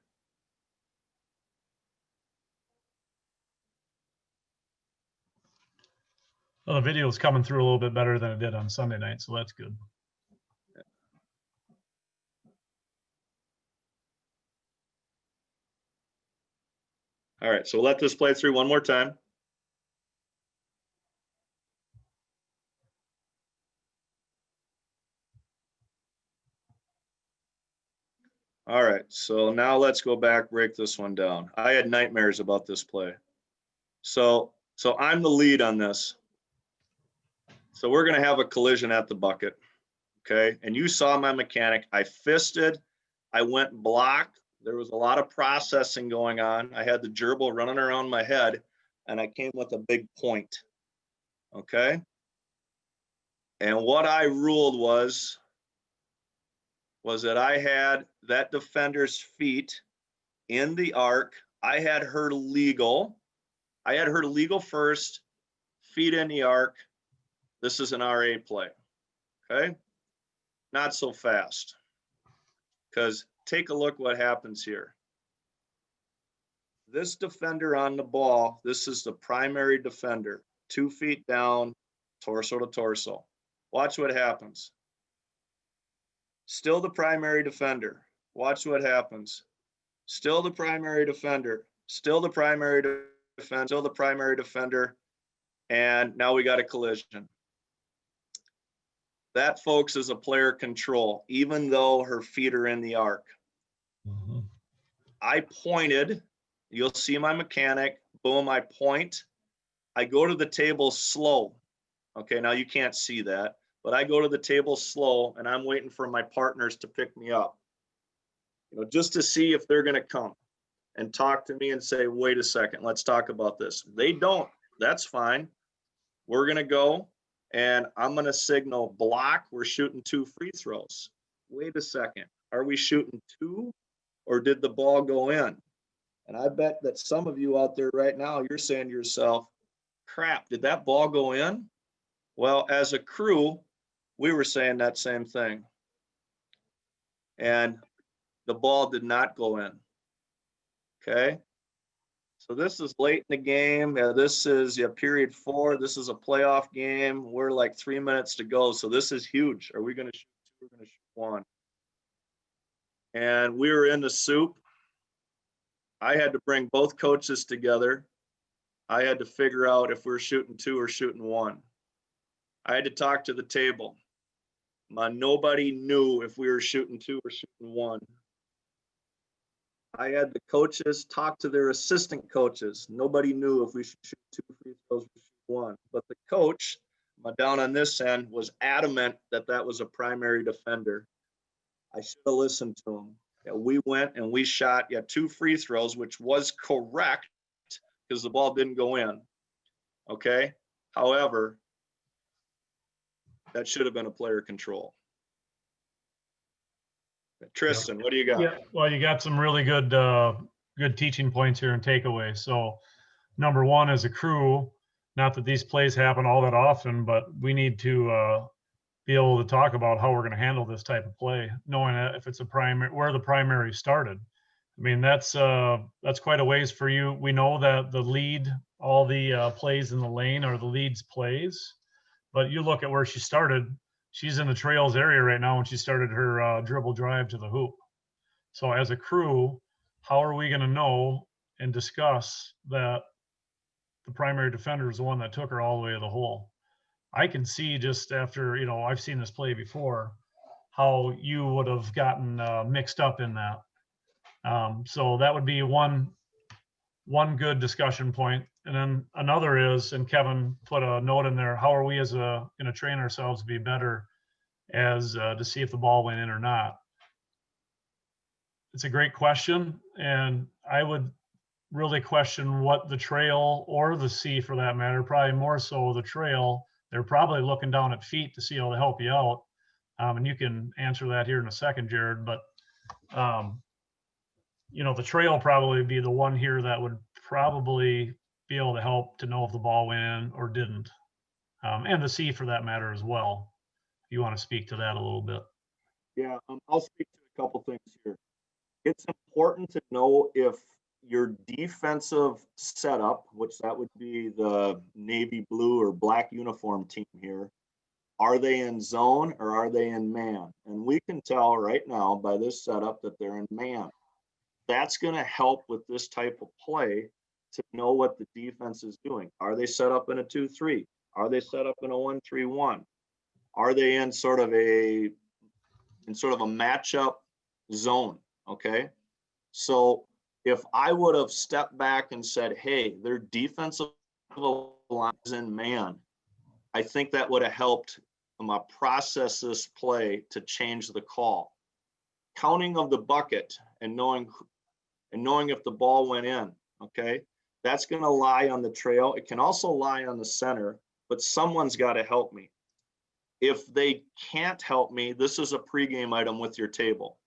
Well, the video is coming through a little bit better than it did on Sunday night, so that's good. All right, so we'll let this play through one more time. All right, so now let's go back, break this one down. I had nightmares about this play. So I'm the lead on this. So we're going to have a collision at the bucket, okay? And you saw my mechanic. I fisted. I went block. There was a lot of processing going on. I had the gerbil running around my head, and I came with a big point, okay? And what I ruled was that I had that defender's feet in the arc. I had her legal. I had her legal first, feet in the arc. This is an RA play, okay? Not so fast, because take a look what happens here. This defender on the ball, this is the primary defender, 2 feet down, torso to torso. Watch what happens. Still the primary defender. Watch what happens. Still the primary defender. Still the primary defender. Still the primary defender. And now we got a collision. That, folks, is a player control, even though her feet are in the arc. Mm-hmm. I pointed. You'll see my mechanic. Boom, I point. I go to the table slow. Okay, now you can't see that, but I go to the table slow, and I'm waiting for my partners to pick me up, just to see if they're going to come and talk to me and say, wait a second, let's talk about this. They don't. That's fine. We're going to go, and I'm going to signal block. We're shooting 2 free throws. Wait a second. Are we shooting 2, or did the ball go in? And I bet that some of you out there right now, you're saying to yourself, crap, did that ball go in? Well, as a crew, we were saying that same thing. And the ball did not go in. Okay. So this is late in the game. This is period 4. This is a playoff game. We're like 3 minutes to go. So this is huge. Are we going to shoot 2? We're going to shoot 1. And we were in the soup. I had to bring both coaches together. I had to figure out if we're shooting 2 or shooting 1. I had to talk to the table. Nobody knew if we were shooting 2 or shooting 1. I had the coaches talk to their assistant coaches. Nobody knew if we should shoot 2 free throws or shoot 1. But the coach, down on this end, was adamant that that was a primary defender. I should have listened to him. We went and we shot 2 free throws, which was correct because the ball didn't go in. Okay. However, that should have been a player control. Tristan, what do you got? Yeah, well, you got some really good teaching points here and takeaways. So, number 1, as a crew, not that these plays happen all that often, but we need to be able to talk about how we're going to handle this type of play, knowing that if it's a primary, where the primary started. I mean, that's quite a ways for you. We know that the lead, all the plays in the lane are the lead's plays. But you look at where she started, she's in the trails area right now when she started her dribble drive to the hoop. So as a crew, how are we going to know and discuss that the primary defender is the one that took her all the way to the hole? I can see just after, I've seen this play before, how you would have gotten mixed up in that. So that would be one good discussion point. And then another is, and Kevin put a note in there, how are we as going to train ourselves to be better as to see if the ball went in or not? It's a great question. And I would really question what the trail or the C for that matter, probably more so the trail, they're probably looking down at feet to see how to help you out. And you can answer that here in a second, Jared, but the trail probably be the one here that would probably be able to help to know if the ball went in or didn't. And the C for that matter as well. If you want to speak to that a little bit. Yeah, I'll speak to a couple things here. It's important to know if your defensive setup, which that would be the navy blue or black uniform team here, are they in zone or are they in man? And we can tell right now by this setup that they're in man. That's going to help with this type of play to know what the defense is doing. Are they set up in a 2-3? Are they set up in a 1-3-1? Are they in sort of a matchup zone? Okay. So if I would have stepped back and said, hey, their defensive line is in man, I think that would have helped process this play to change the call. Counting of the bucket and knowing if the ball went in, okay, that's going to lie on the trail. It can also lie on the center, but someone's got to help me. If they can't help me, this is a pregame item with your table.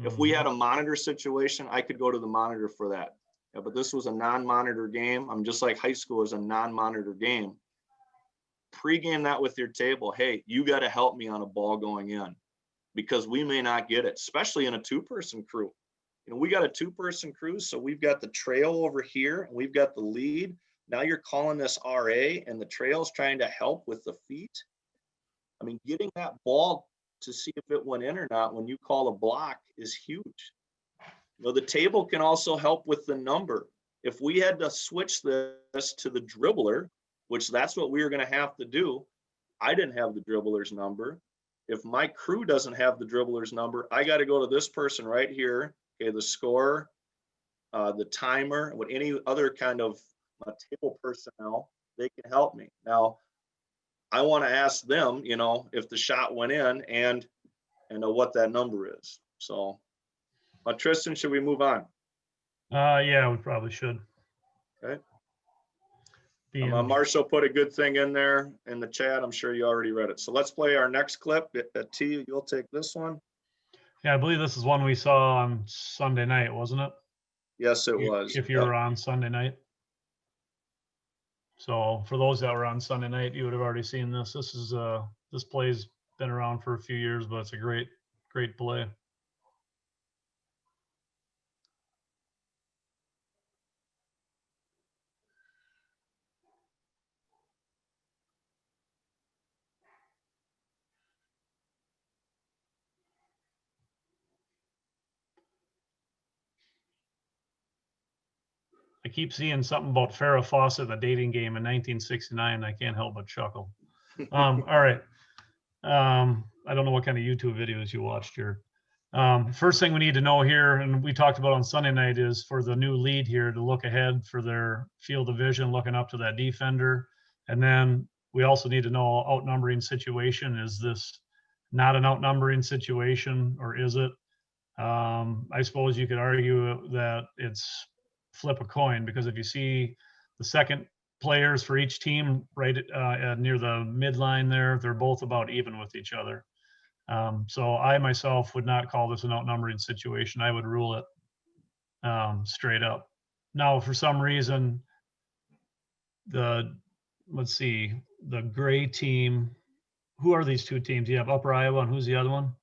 If we had a monitor situation, I could go to the monitor for that. Yeah, but this was a non-monitor game. I'm just like high school is a non-monitor game. Pregame that with your table. Hey, you got to help me on a ball going in because we may not get it, especially in a two-person crew. We got a two-person crew, so we've got the trail over here and we've got the lead. Now you're calling this RA and the trail's trying to help with the feet. I mean, getting that ball to see if it went in or not when you call a block is huge. The table can also help with the number. If we had to switch this to the dribbler, which that's what we were going to have to do, I didn't have the dribbler's number. If my crew doesn't have the dribbler's number, I got to go to this person right here. Okay, the scorer, the timer, what any other kind of table personnel, they can help me. Now, I want to ask them, if the shot went in and what that number is. So, Tristan, should we move on? Yeah, we probably should. Okay. Marshall put a good thing in there in the chat. I'm sure you already read it. So let's play our next clip. T, you'll take this one. Yeah, I believe this is one we saw on Sunday night, wasn't it? Yes, it was. If you were on Sunday night. So for those that were on Sunday night, you would have already seen this. This play's been around for a few years, but it's a great play. I keep seeing something about Farrah Fawcett in the dating game in 1969. I can't help but chuckle. All right. I don't know what kind of YouTube videos you watched here. First thing we need to know here, and we talked about on Sunday night, is for the new lead here to look ahead for their field of vision, looking up to that defender. And then we also need to know outnumbering situation. Is this not an outnumbering situation, or is it? I suppose you could argue that it's flip a coin, because if you see the second players for each team right near the midline there, they're both about even with each other. So I myself would not call this an outnumbering situation. I would rule it straight up. Now, for some reason, let's see, the gray team, who are these two teams? You have Upper Iowa, and who's the other one?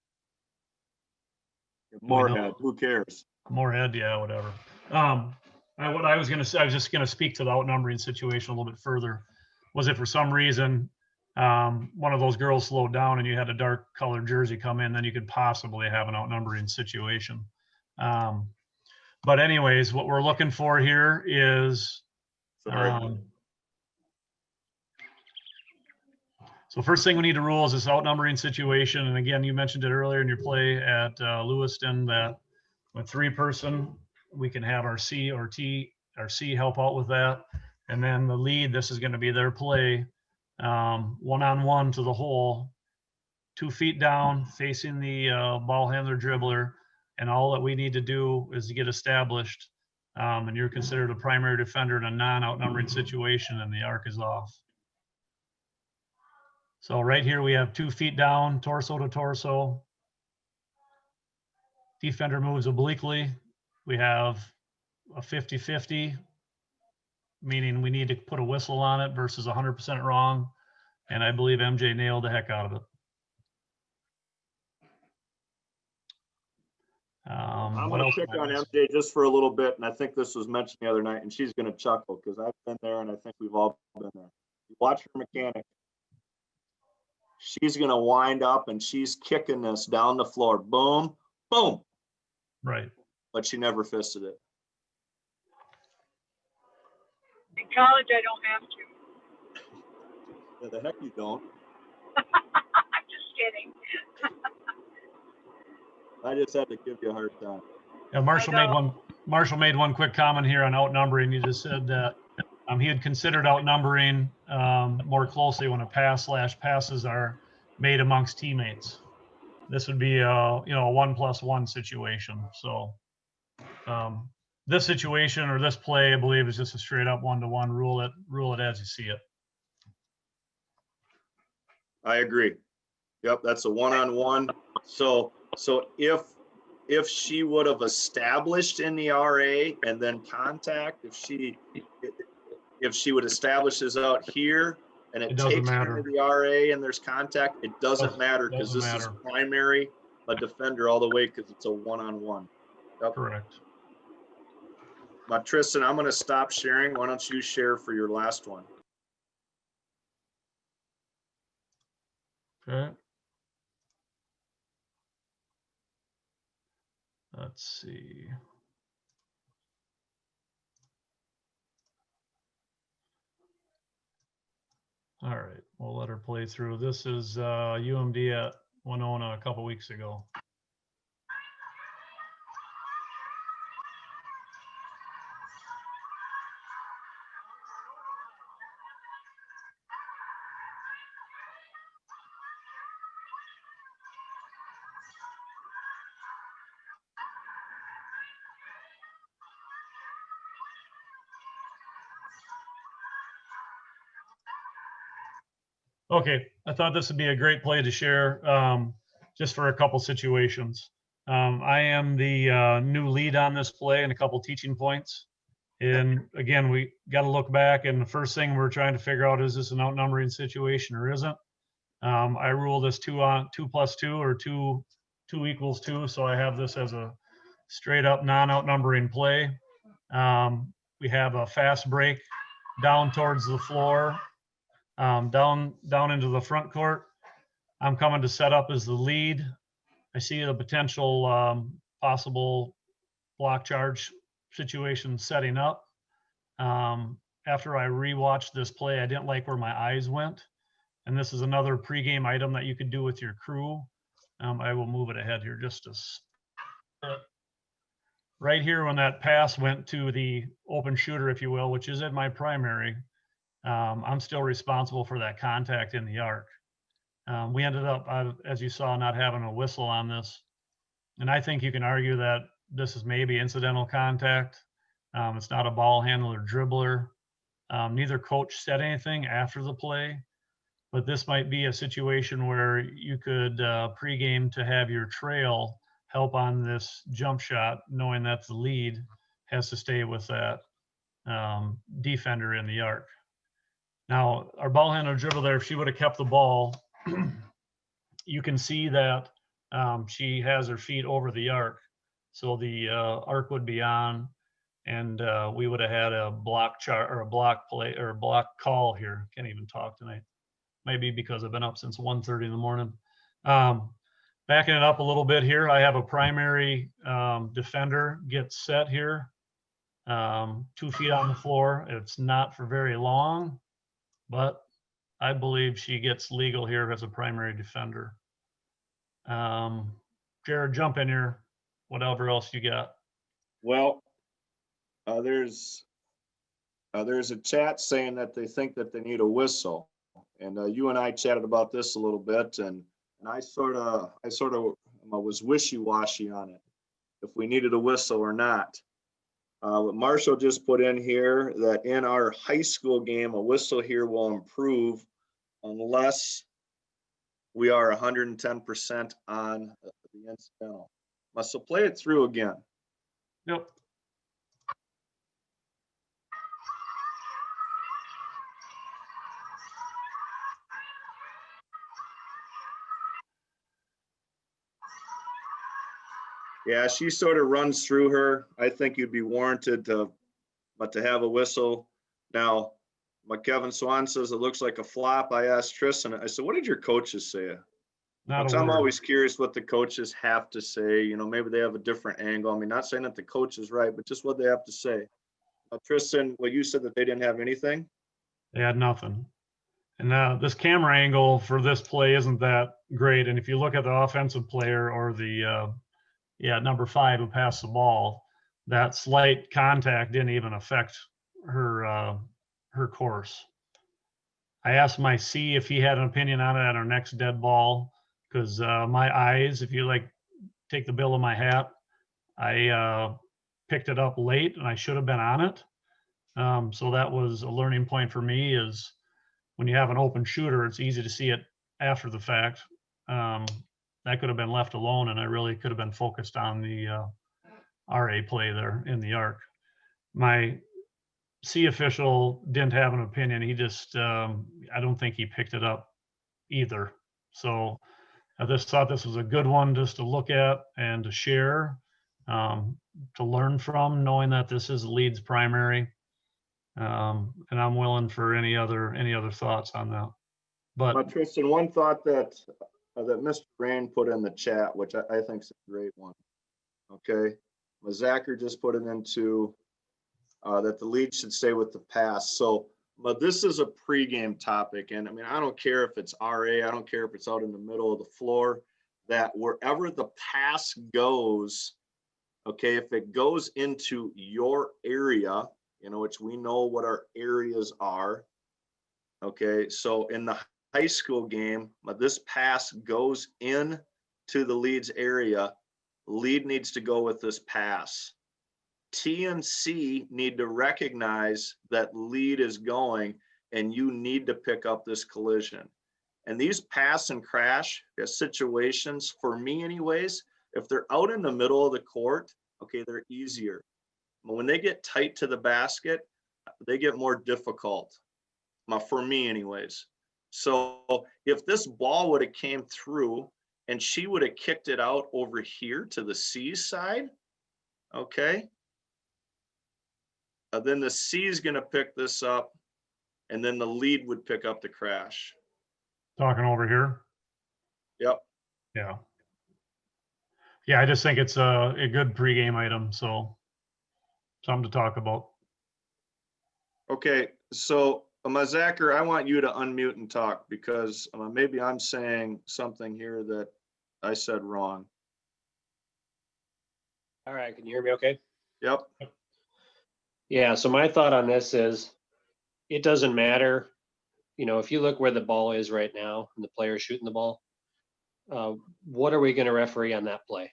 Moorhead. Who cares? Moorhead, yeah, whatever. What I was going to say, I was just going to speak to the outnumbering situation a little bit further. Was it for some reason one of those girls slowed down and you had a dark colored jersey come in, then you could possibly have an outnumbering situation. But anyways, what we're looking for here is, so first thing we need to rule is this outnumbering situation. And again, you mentioned it earlier in your play at Lewiston that with 3-person, we can have our C or T, our C help out with that. And then the lead, this is going to be their play, one-on-one to the hole, 2 feet down, facing the ball handler dribbler. And all that we need to do is to get established. And you're considered a primary defender in a non-outnumbering situation, and the arc is off. So right here, we have 2 feet down, torso to torso. Defender moves obliquely. We have a 50-50, meaning we need to put a whistle on it versus 100% wrong. And I believe MJ nailed the heck out of it. I'm going to pick on MJ just for a little bit, and I think this was mentioned the other night, and she's going to chuckle because I've been there, and I think we've all been there. You watch her mechanic. She's going to wind up, and she's kicking this down the floor. Boom, boom. Right. But she never fisted it. In college, I don't have to. Yeah, the heck you don't. I'm just kidding. I just had to give you a hard time. Yeah, Marshall made one quick comment here on outnumbering. He just said that he had considered outnumbering more closely when a passes are made amongst teammates. This would be a 1+1 situation. So this situation or this play, I believe, is just a straight up 1-to-1. Rule it as you see it. I agree. Yep, that's a 1-on-1. So if she would have established in the RA and then contact, if she would establish this out here and it takes her to the RA and there's contact, it doesn't matter because this is primary a defender all the way because it's a 1-on-1. Yep. Correct. Now, Tristan, I'm going to stop sharing. Why don't you share for your last one? Okay. Let's see. All right, we'll let her play through. This is UMD at Winona a couple weeks ago. Okay, I thought this would be a great play to share just for a couple situations. I am the new lead on this play and a couple teaching points. And again, we got to look back, and the first thing we're trying to figure out, is this an outnumbering situation or isn't? I rule this 2+2 or 2 = 2. So I have this as a straight up non-outnumbering play. We have a fast break down towards the floor. Down into the front court. I'm coming to set up as the lead. I see the potential possible block charge situation setting up. After I rewatched this play, I didn't like where my eyes went. And this is another pregame item that you could do with your crew. I will move it ahead here just a right here when that pass went to the open shooter, if you will, which is in my primary. I'm still responsible for that contact in the arc. We ended up, as you saw, not having a whistle on this. And I think you can argue that this is maybe incidental contact. It's not a ball handler or dribbler. Neither coach said anything after the play, but this might be a situation where you could pregame to have your trail help on this jump shot, knowing that the lead has to stay with that defender in the arc. Now, our ball handler dribble there, if she would have kept the ball, you can see that she has her feet over the arc. So the arc would be on, and we would have had a block chart or a block play or a block call here. Can't even talk tonight. maybe because I've been up since 1:30 in the morning. Backing it up a little bit here, I have a primary defender get set here. 2 feet on the floor. It's not for very long, but I believe she gets legal here as a primary defender. Jared, jump in here. Whatever else you got. Well, there's a chat saying that they think that they need a whistle, and you and I chatted about this a little bit, and I sort of was wishy-washy on it, if we needed a whistle or not. What Marshall just put in here, that in our high school game, a whistle here will improve unless we are 110% on the incidental. So play it through again. Yep. Yeah, she sort of runs through her. I think you'd be warranted to have a whistle. Now, my Kevin Swan says it looks like a flop. I asked Tristan, I said, what did your coaches say? Not a I'm word. always curious what the coaches have to say. You know, maybe they have a different angle. I mean, not saying that the coach is right, but just what they have to say. Tristan, well, you said that they didn't have anything? They had nothing. And this camera angle for this play isn't that great. And if you look at the offensive player or the number 5 who passed the ball, that slight contact didn't even affect her course. I asked my C if he had an opinion on it at our next dead ball, because my eyes, if you like take the bill of my hat, I picked it up late and I should have been on it. So that was a learning point for me, is when you have an open shooter, it's easy to see it after the fact. That could have been left alone, and I really could have been focused on the RA play there in the arc. My C official didn't have an opinion. He just, I don't think he picked it up either. So I just thought this was a good one just to look at and to share, to learn from, knowing that this is Leeds primary. And I'm willing for any other thoughts on that. But Tristan, one thought that Mr. Rain put in the chat, which I think is a great one. Okay, Mazaker just put it into that the lead should stay with the pass. So, but this is a pregame topic, and I mean, I don't care if it's RA, I don't care if it's out in the middle of the floor, that wherever the pass goes, okay, if it goes into your area, you know, which we know what our areas are. Okay, so in the high school game, this pass goes in to the Leeds area. Lead needs to go with this pass. T and C need to recognize that lead is going, and you need to pick up this collision. And these pass and crash situations, for me anyways, if they're out in the middle of the court, okay, they're easier. But when they get tight to the basket, they get more difficult, for me anyways. So if this ball would have came through and she would have kicked it out over here to the C side, okay, then the C is going to pick this up, and then the lead would pick up the crash. talking over here. Yep. Yeah. Yeah, I just think it's a good pregame item, so something to talk about. Okay, so Mazaker, I want you to unmute and talk, because maybe I'm saying something here that I said wrong. All right, can you hear me okay? Yep. Yeah, so my thought on this is it doesn't matter. You know, if you look where the ball is right now and the player shooting the ball, what are we going to referee on that play?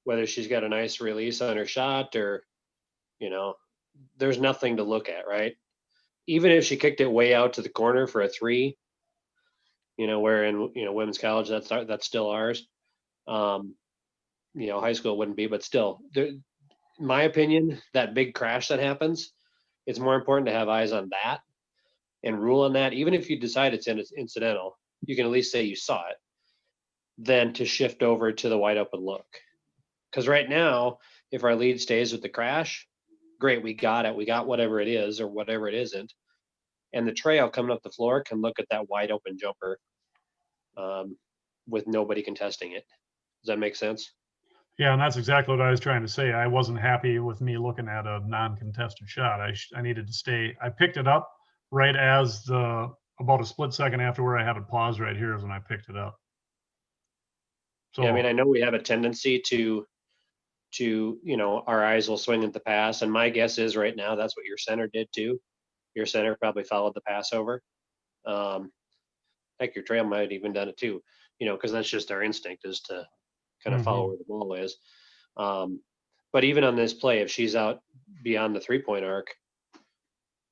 Whether she's got a nice release on her shot or, you know, there's nothing to look at, right? Even if she kicked it way out to the corner for a 3, you know, where in, you know, women's college, that's still ours. You know, high school wouldn't be, but still, in my opinion, that big crash that happens, it's more important to have eyes on that and rule on that. Even if you decide it's incidental, you can at least say you saw it, than to shift over to the wide open look. Because right now, if our lead stays with the crash, great, we got it. We got whatever it is or whatever it isn't. And the trail coming up the floor can look at that wide open jumper with nobody contesting it. Does that make sense? Yeah, and that's exactly what I was trying to say. I wasn't happy with me looking at a non-contested shot. I needed to stay. I picked it up right as about a split second after where I had it paused right here is when I picked it up. So Yeah, I mean, I know we have a tendency to our eyes will swing at the pass, and my guess is right now that's what your center did too. Your center probably followed the pass over. Heck, your trail might have even done it too, because that's just our instinct is to kind of follow where the ball is. But even on this play, if she's out beyond the 3-point arc,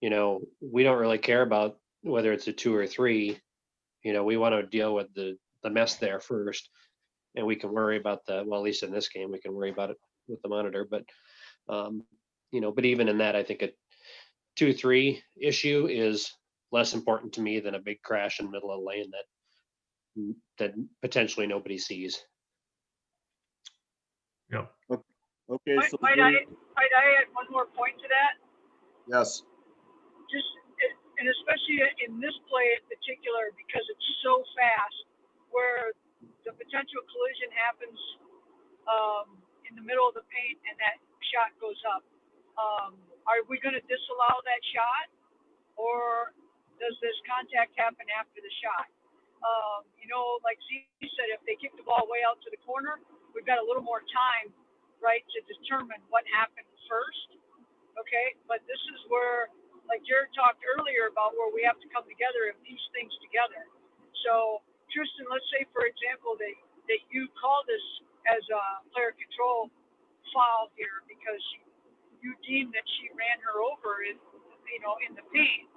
we don't really care about whether it's a 2 or 3. We want to deal with the mess there first, and we can worry about well, at least in this game, we can worry about it with the monitor. But, but even in that, I think a 2-3 issue is less important to me than a big crash in the middle of the lane that potentially nobody sees. Yep. Okay, so Might I add one more point to that? yes, And especially in this play in particular, because it's so fast, where the potential collision happens in the middle of the paint and that shot goes up. Are we going to disallow that shot, or does this contact happen after the shot? Like Z said, if they kick the ball way out to the corner, we've got a little more time, right, to determine what happened first. Okay, but this is where, like Jared talked earlier about, where we have to come together and piece things together. So Tristan, let's say for example that you call this as a player control foul here because you deem that she ran her over in the paint.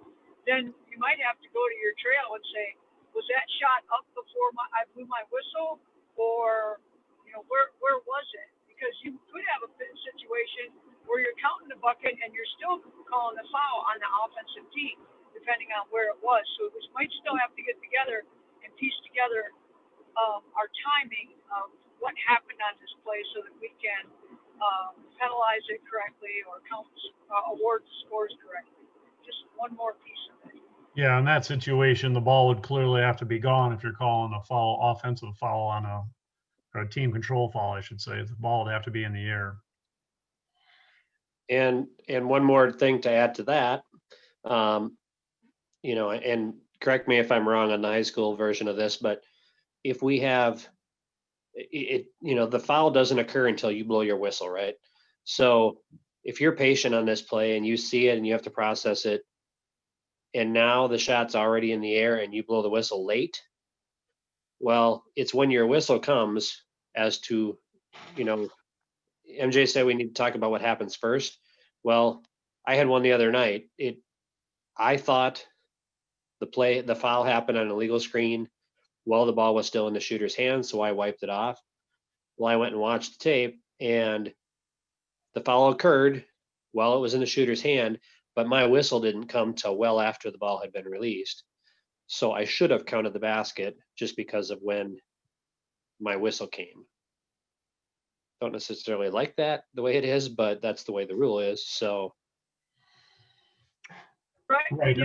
Then you might have to go to your trail and say, was that shot up before I blew my whistle, or where was it? Because you could have a situation where you're counting the bucket and you're still calling the foul on the offensive team, depending on where it was. So we might still have to get together and piece together our timing of what happened on this play so that we can penalize it correctly or award scores correctly. Just one more piece of it. yeah, in that situation, the ball would clearly have to be gone if you're calling a foul, offensive foul on or a team control foul, I should say. The ball would have to be in the air. And one more thing to add to that, and correct me if I'm wrong on the high school version of this, but if we have it, the foul doesn't occur until you blow your whistle, right? So if you're patient on this play and you see it and you have to process it, and now the shot's already in the air and you blow the whistle late, well, it's when your whistle comes as to, MJ said we need to talk about what happens first. Well, I had one the other night. I thought the foul happened on a legal screen while the ball was still in the shooter's hands, so I wiped it off. Well, I went and watched the tape, and the foul occurred while it was in the shooter's hand, but my whistle didn't come till well after the ball had been released. So I should have counted the basket just because of when my whistle came. Don't necessarily like that the way it is, but that's the way the rule is. So Right.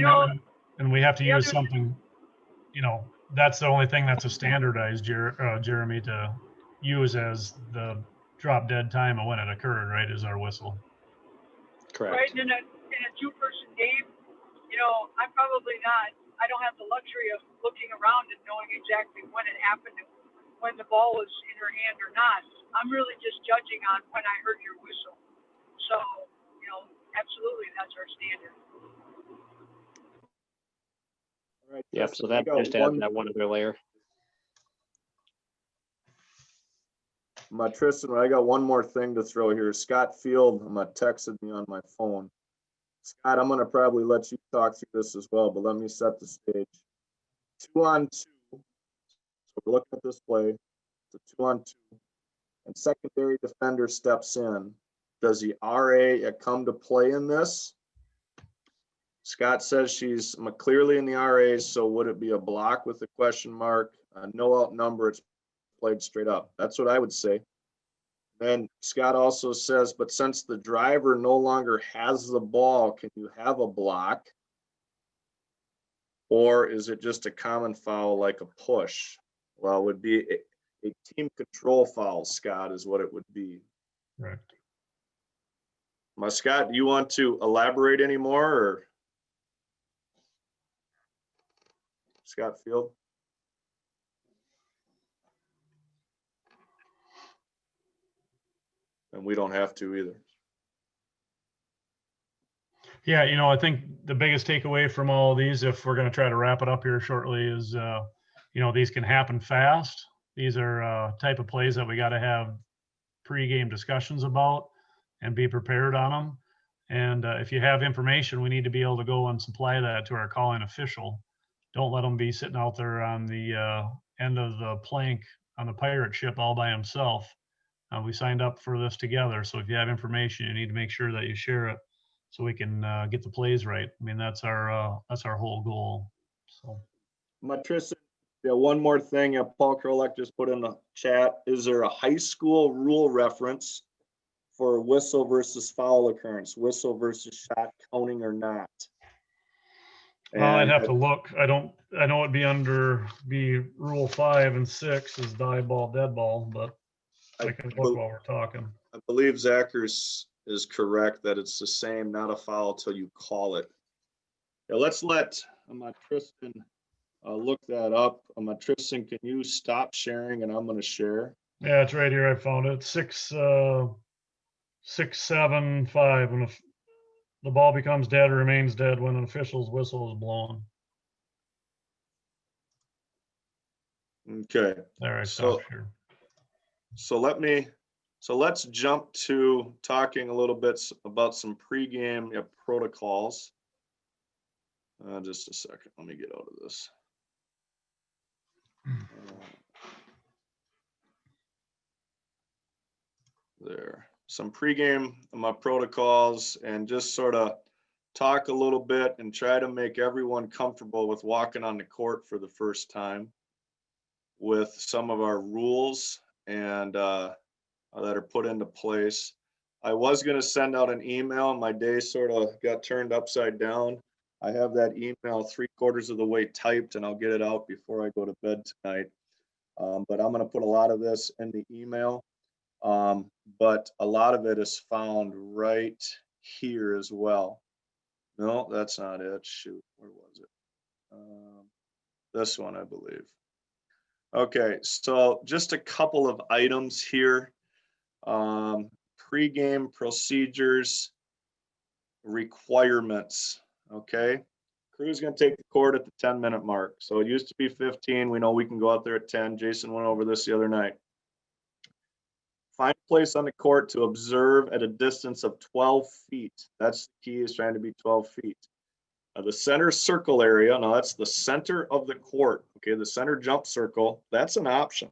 And we have to use something, that's the only thing that's a standardized, Jeremy, to use as the drop dead time of when it occurred, right, is our whistle. correct. Right, in a two-person game, I'm probably not. I don't have the luxury of looking around and knowing exactly when it happened, when the ball was in her hand or not. I'm really just judging on when I heard your whistle. So, absolutely, that's our standard. all right. Yep. Tristan, So that just adds that one other layer. Tristan, I got one more thing to throw here. Scott Field texted me on my phone. Scott, I'm going to probably let you talk through this as well, but let me set the stage. 2-on-2. So we're looking at this play. It's a 2-on-2. And secondary defender steps in. Does the RA come to play in this? Scott says she's clearly in the RA, so would it be a block with a question mark? No outnumber, it's played straight up. That's what I would say. Then Scott also says, but since the driver no longer has the ball, can you have a block? Or is it just a common foul like a push? Well, it would be a team control foul, Scott, is what it would be. Correct. Scott, do you want to elaborate any more, or Scott Field? And we don't have to either. Yeah, I think the biggest takeaway from all of these, if we're going to try to wrap it up here shortly, is these can happen fast. These are type of plays that we got to have pre-game discussions about and be prepared on them. And if you have information, we need to be able to go and supply that to our calling official. Don't let him be sitting out there on the end of the plank on the pirate ship all by himself. We signed up for this together, so if you have information, you need to make sure that you share it so we can get the plays right. I mean, that's our whole goal. So, Tristan, yeah, one more thing. Paul Krolek just put in the chat. Is there a high school rule reference for whistle versus foul occurrence, whistle versus shot counting or not? I'd have to look. I know it'd be rule 5 and 6 is dive ball, dead ball, but I can look while we're talking. I believe Zachary is correct that it's the same, not a foul till you call it. Yeah, let's let Tristan look that up. Tristan, can you stop sharing and I'm going to share? Yeah, it's right here. I found it. 6-7-5. When the ball becomes dead or remains dead when an official's whistle is blown. Okay. There, I stopped here. So let's jump to talking a little bit about some pregame protocols. Just a second. Let me get out of this. There. Some pregame protocols, and just sort of talk a little bit and try to make everyone comfortable with walking on the court for the first time with some of our rules and that are put into place. I was going to send out an email. My day sort of got turned upside down. I have that email 3/4 of the way typed, and I'll get it out before I go to bed tonight. But I'm going to put a lot of this in the email. But a lot of it is found right here as well. No, that's not it. Shoot, where was it? This one, I believe. Okay, so just a couple of items here. Pre-game procedures, requirements, okay? Crew's gonna take the court at the 10-minute mark. So it used to be 15. We know we can go out there at 10. Jason went over this the other night. Find a place on the court to observe at a distance of 12 feet. That's the key, is trying to be 12 feet. The center circle area, now that's the center of the court, okay? The center jump circle, that's an option.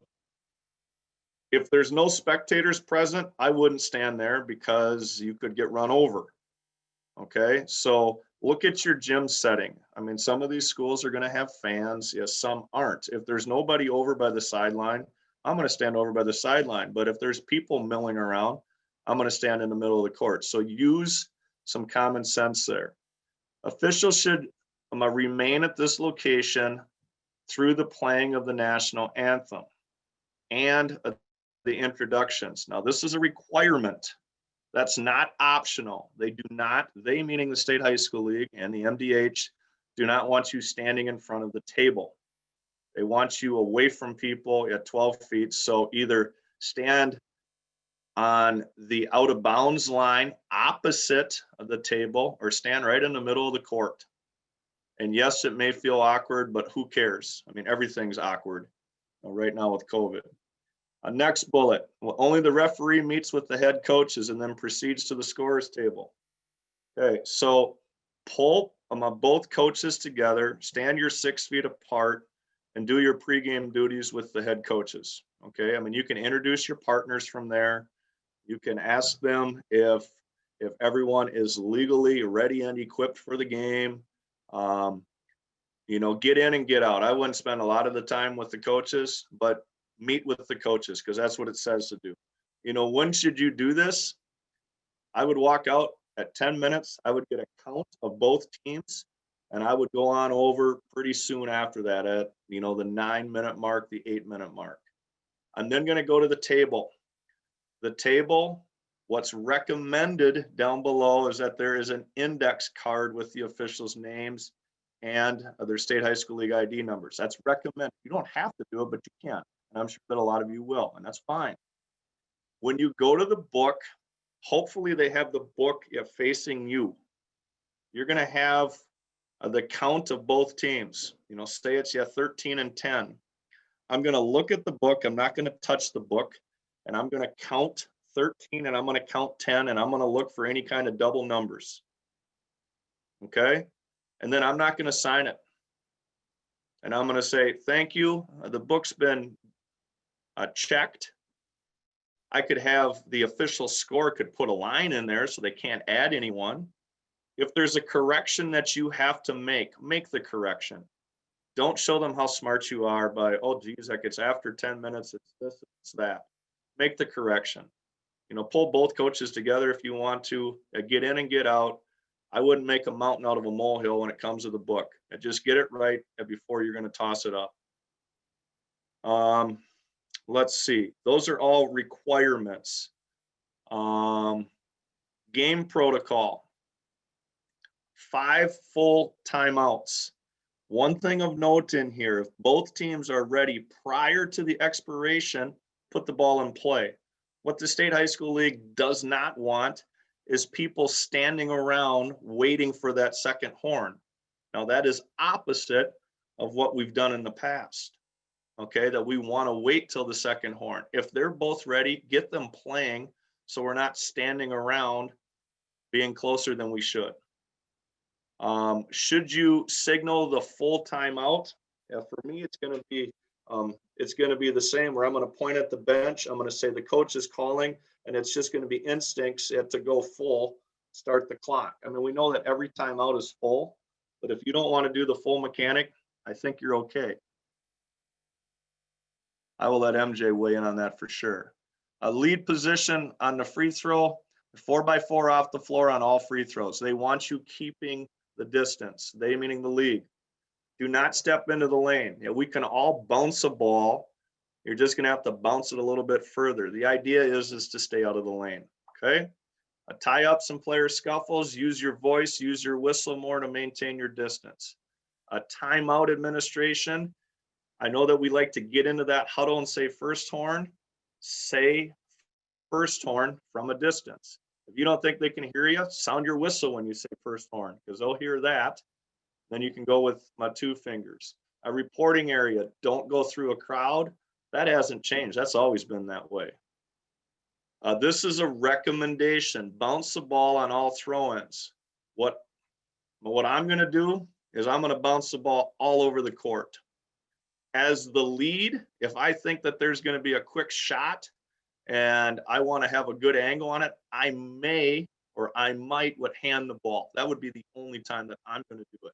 If there's no spectators present, I wouldn't stand there because you could get run over, okay? So look at your gym setting. I mean, some of these schools are gonna have fans, yes, some aren't. If there's nobody over by the sideline, I'm going to stand over by the sideline. But if there's people milling around, I'm going to stand in the middle of the court. So use some common sense there. Officials should remain at this location through the playing of the national anthem and the introductions. Now, this is a requirement. That's not optional. They meaning the State High School League and the MDH, do not want you standing in front of the table. They want you away from people at 12 feet. So either stand on the out of bounds line opposite of the table or stand right in the middle of the court. And yes, it may feel awkward, but who cares? I mean, everything's awkward right now with COVID. Next bullet, well, only the referee meets with the head coaches and then proceeds to the scorer's table. Okay, so pull both coaches together, stand your 6 feet apart, and do your pregame duties with the head coaches, okay? I mean, you can introduce your partners from there. You can ask them if everyone is legally ready and equipped for the game. Get in and get out. I wouldn't spend a lot of the time with the coaches, but meet with the coaches because that's what it says to do. When should you do this? I would walk out at 10 minutes. I would get a count of both teams. And I would go on over pretty soon after that at, the 9-minute mark, the 8-minute mark. I'm then going to go to the table. The table, what's recommended down below is that there is an index card with the officials' names and their state high school league ID numbers. That's recommended. You don't have to do it, but you can. And I'm sure that a lot of you will, and that's fine. When you go to the book, hopefully they have the book facing you. You're going to have the count of both teams. Say it's 13 and 10. I'm going to look at the book. I'm not going to touch the book, and I'm going to count 13 and I'm going to count 10, and I'm going to look for any kind of double numbers. Okay. And then I'm not going to sign it. And I'm going to say, thank you. The book's been checked. I could have the official score could put a line in there so they can't add anyone. If there's a correction that you have to make the correction. Don't show them how smart you are by, oh, geez, like it's after 10 minutes, it's this, it's that. Make the correction. Pull both coaches together if you want to, get in and get out. I wouldn't make a mountain out of a molehill when it comes to the book. Just get it right before you're going to toss it up. Let's see. Those are all requirements. Game protocol. 5 full timeouts. One thing of note in here, if both teams are ready prior to the expiration, put the ball in play. What the State High School League does not want is people standing around waiting for that second horn. Now that is opposite of what we've done in the past, okay? That we want to wait till the second horn. If they're both ready, get them playing so we're not standing around being closer than we should. Should you signal the full timeout? For me, it's going to be the same where I'm going to point at the bench. I'm going to say the coach is calling, and it's just going to be instincts to go full, start the clock. I mean, we know that every timeout is full, but if you don't want to do the full mechanic, I think you're okay. I will let MJ weigh in on that for sure. A lead position on the free throw, 4x4 off the floor on all free throws. They want you keeping the distance. They meaning the league. Do not step into the lane. We can all bounce a ball. You're just going to have to bounce it a little bit further. The idea is to stay out of the lane. Okay. Tie up some player scuffles. Use your voice. Use your whistle more to maintain your distance. A timeout administration. I know that we like to get into that huddle and say first horn. Say first horn from a distance. If you don't think they can hear you, sound your whistle when you say first horn, because they'll hear that. Then you can go with my 2 fingers. A reporting area, don't go through a crowd. That hasn't changed. That's always been that way. This is a recommendation. Bounce the ball on all throw-ins. What I'm going to do is I'm going to bounce the ball all over the court. As the lead, if I think that there's going to be a quick shot and I want to have a good angle on it, I may or I might would hand the ball. That would be the only time that I'm going to do it.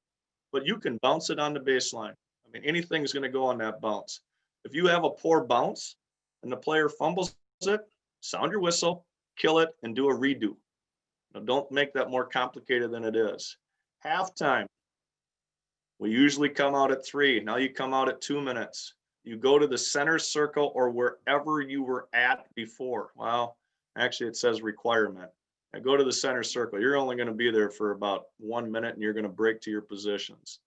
But you can bounce it on the baseline. I mean, anything's going to go on that bounce. If you have a poor bounce and the player fumbles it, sound your whistle, kill it, and do a redo. Now, don't make that more complicated than it is. Halftime. We usually come out at 3. Now you come out at 2 minutes. You go to the center circle or wherever you were at before. Well, actually it says requirement. And go to the center circle. You're only going to be there for about 1 minute and you're going to break to your positions.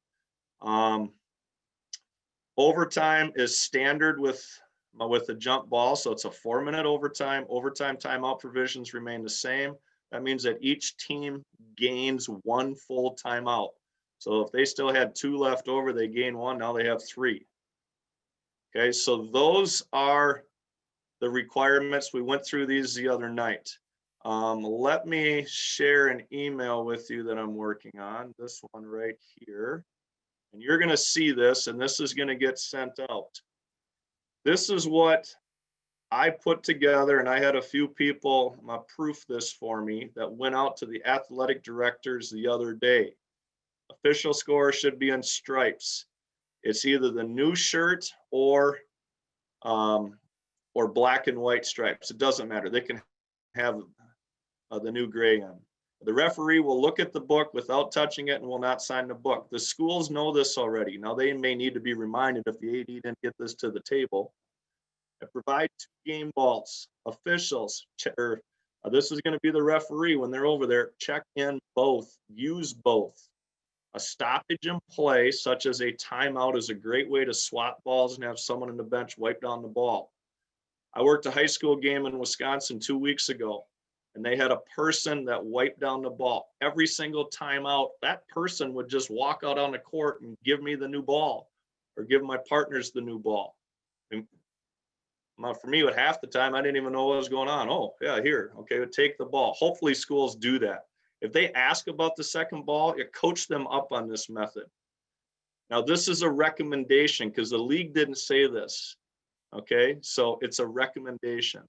Overtime is standard with the jump ball. So it's a 4-minute overtime. Overtime timeout provisions remain the same. That means that each team gains 1 full timeout. So if they still had 2 left over, they gain 1. Now they have 3. Okay, so those are the requirements. We went through these the other night. Let me share an email with you that I'm working on. This one right here. And you're going to see this, and this is going to get sent out. This is what I put together, and I had a few people proof this for me that went out to the athletic directors the other day. Official score should be in stripes. It's either the new shirt or black and white stripes. It doesn't matter. They can have the new gray in. The referee will look at the book without touching it and will not sign the book. The schools know this already. Now they may need to be reminded if the AD didn't get this to the table. Provide 2 game balls. Officials, this is going to be the referee when they're over there. Check in both. Use both. A stoppage in play, such as a timeout, is a great way to swap balls and have someone on the bench wipe down the ball. I worked a high school game in Wisconsin 2 weeks ago, and they had a person that wiped down the ball. Every single timeout, that person would just walk out on the court and give me the new ball or give my partners the new ball. And for me, at half the time, I didn't even know what was going on. Oh, yeah, here. Okay, we'll take the ball. Hopefully schools do that. If they ask about the second ball, you coach them up on this method. Now, this is a recommendation because the league didn't say this. Okay, so it's a recommendation.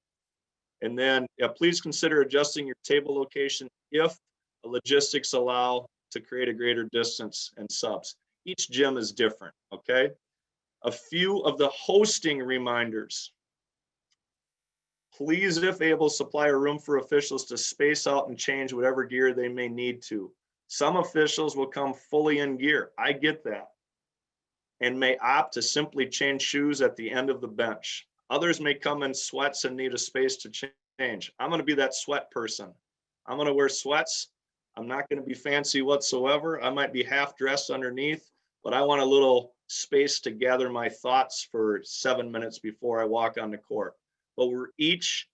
And then please consider adjusting your table location if the logistics allow to create a greater distance and subs. Each gym is different, okay? A few of the hosting reminders. Please, if able, supply a room for officials to space out and change whatever gear they may need to. Some officials will come fully in gear. I get that. And may opt to simply change shoes at the end of the bench. Others may come in sweats and need a space to change. I'm going to be that sweat person. I'm going to wear sweats. I'm not going to be fancy whatsoever. I might be half dressed underneath, but I want a little space to gather my thoughts for 7 minutes before I walk on the court. But each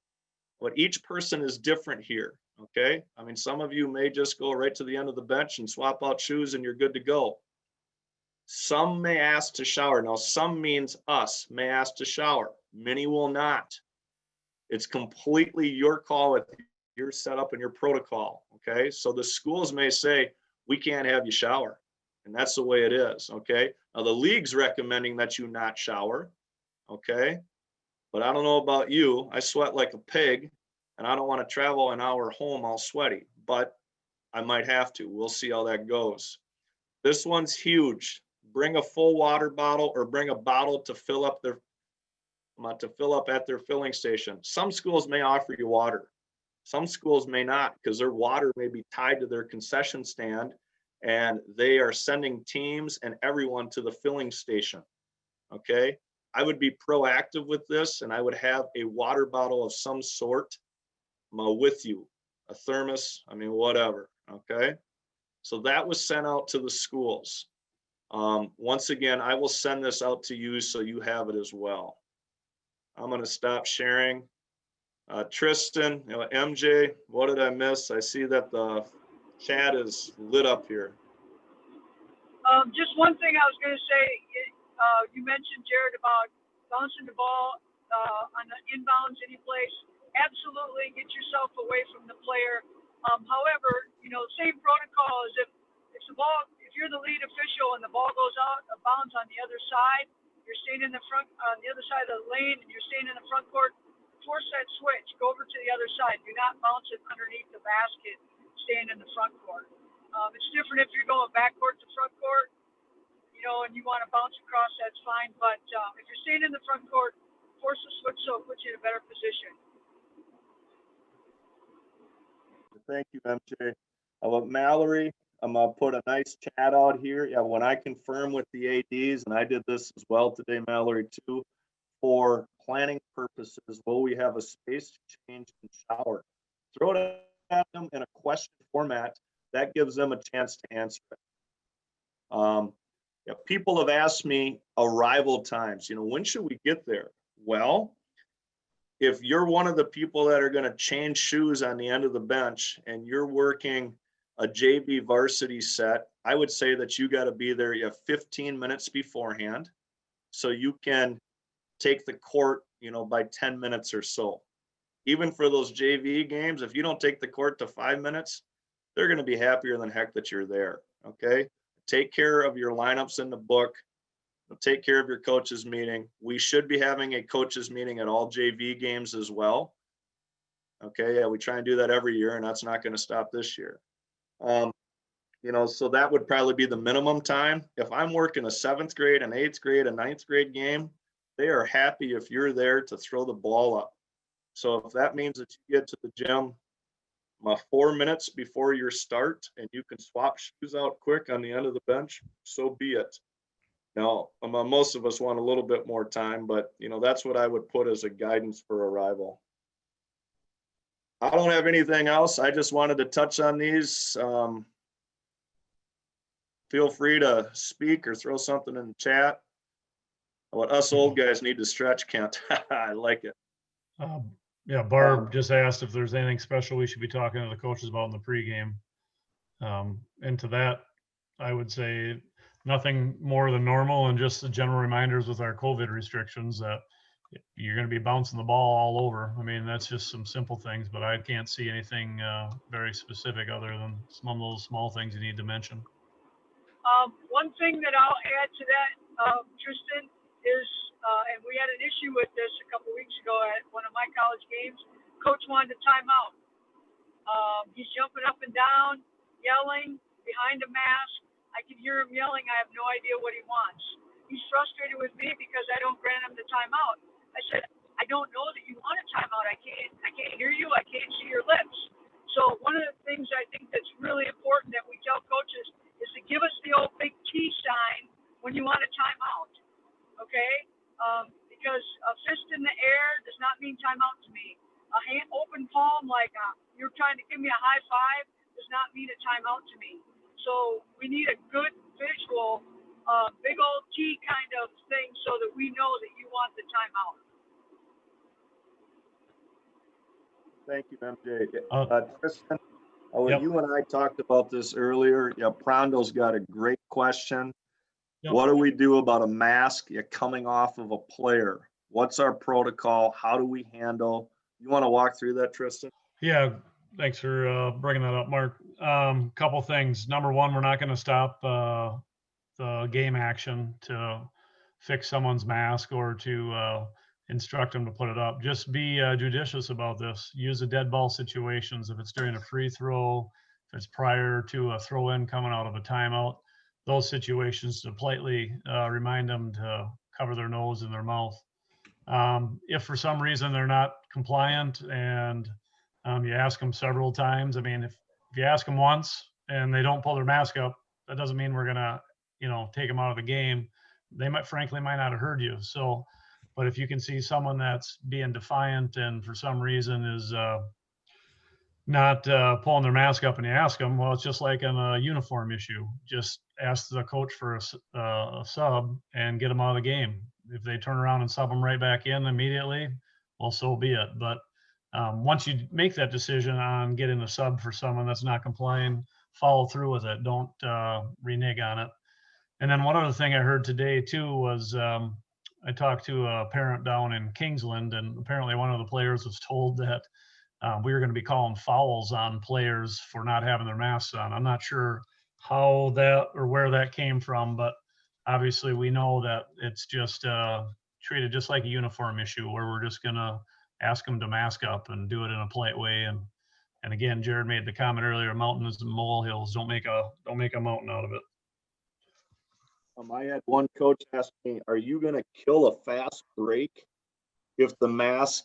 person is different here, okay? I mean, some of you may just go right to the end of the bench and swap out shoes and you're good to go. Some may ask to shower. Now, some means us may ask to shower. Many will not. It's completely your call with your setup and your protocol, okay? So the schools may say, we can't have you shower, and that's the way it is, okay? Now, the league's recommending that you not shower, okay? But I don't know about you. I sweat like a pig, and I don't want to travel an hour home all sweaty, but I might have to. We'll see how that goes. This one's huge. Bring a full water bottle or bring a bottle to fill up at their filling station. Some schools may offer you water. Some schools may not, because their water may be tied to their concession stand and they are sending teams and everyone to the filling station. Okay. I would be proactive with this, and I would have a water bottle of some sort with you, a thermos, I mean, whatever, okay? So that was sent out to the schools. Once again, I will send this out to you so you have it as well. I'm gonna stop sharing. Tristan, MJ, what did I miss? I see that the chat is lit up here. Just one thing I was going to say, you mentioned, Jared, about bouncing the ball on the inbounds any place. Absolutely, get yourself away from the player. However, same protocol as if the ball, if you're the lead official and the ball goes out of bounds on the other side, you're staying in the front, on the other side of the lane, and you're staying in the front court, force that switch, go over to the other side. Do not bounce it underneath the basket, staying in the front court. It's different if you're going backcourt to front court, and you want to bounce across, that's fine. But if you're staying in the front court, force the switch so it puts you in a better position. Thank you, MJ. Mallory, I'm gonna put a nice chat out here. Yeah, when I confirm with the ADs, and I did this as well today, Mallory, too, for planning purposes, will we have a space to change and shower? Throw it at them in a question format. That gives them a chance to answer it. People have asked me arrival times, when should we get there? Well, if you're one of the people that are going to change shoes on the end of the bench and you're working a JV varsity set, I would say that you got to be there. You have 15 minutes beforehand, so you can take the court, by 10 minutes or so. Even for those JV games, if you don't take the court to 5 minutes, they're going to be happier than heck that you're there. Okay. Take care of your lineups in the book. Take care of your coaches meeting. We should be having a coaches meeting at all JV games as well. Okay. Yeah. We try and do that every year, and that's not going to stop this year. So that would probably be the minimum time. If I'm working a 7th grade, an 8th grade, a 9th grade game, they are happy if you're there to throw the ball up. So if that means that you get to the gym 4 minutes before your start and you can swap shoes out quick on the end of the bench, so be it. Now, most of us want a little bit more time, but that's what I would put as a guidance for arrival. I don't have anything else. I just wanted to touch on these. Feel free to speak or throw something in the chat. What us old guys need to stretch, Kent. I like it. Yeah, Barb just asked if there's anything special we should be talking to the coaches about in the pregame. And to that, I would say nothing more than normal and just the general reminders with our COVID restrictions that you're going to be bouncing the ball all over. I mean, that's just some simple things, but I can't see anything very specific other than some of those small things you need to mention. One thing that I'll add to that, Tristan, is, and we had an issue with this a couple weeks ago at one of my college games. Coach wanted a timeout. He's jumping up and down, yelling behind a mask. I can hear him yelling. I have no idea what he wants. He's frustrated with me because I don't grant him the timeout. I said, I don't know that you want a timeout. I can't hear you. I can't see your lips. So one of the things I think that's really important that we tell coaches is to give us the old big T sign when you want a timeout. Okay? Because a fist in the air does not mean timeout to me. A hand open palm like you're trying to give me a high five does not mean a timeout to me. So we need a good visual, big old T kind of thing so that we know that you want the timeout. Thank you, MJ. Tristan, Yep. you and I talked about this earlier. Yeah, Prondo's got a great question. Yep. What do we do about a mask coming off of a player? What's our protocol? How do we handle? You want to walk through that, Tristan? Yeah, thanks for bringing that up, Mark. Couple things. Number one, we're not going to stop the game action to fix someone's mask or to instruct them to put it up. Just be judicious about this. Use the dead ball situations. If it's during a free throw, if it's prior to a throw in coming out of a timeout, those situations to politely remind them to cover their nose and their mouth. If for some reason they're not compliant and you ask them several times, I mean, if you ask them once and they don't pull their mask up, that doesn't mean we're gonna, take them out of the game. They might not have heard you. So, but if you can see someone that's being defiant and for some reason is not pulling their mask up and you ask them, well, it's just like in a uniform issue. Just ask the coach for a sub and get them out of the game. If they turn around and sub them right back in immediately, well, so be it. But once you make that decision on getting a sub for someone that's not complying, follow through with it. Don't renege on it. And then one other thing I heard today too was I talked to a parent down in Kingsland, and apparently one of the players was told that we were going to be calling fouls on players for not having their masks on. I'm not sure how that or where that came from, but obviously we know that it's just treated just like a uniform issue where we're just going to ask them to mask up and do it in a polite way. And again, Jared made the comment earlier, mountains and molehills, don't make a mountain out of it. I had one coach ask me, are you going to kill a fast break if the mask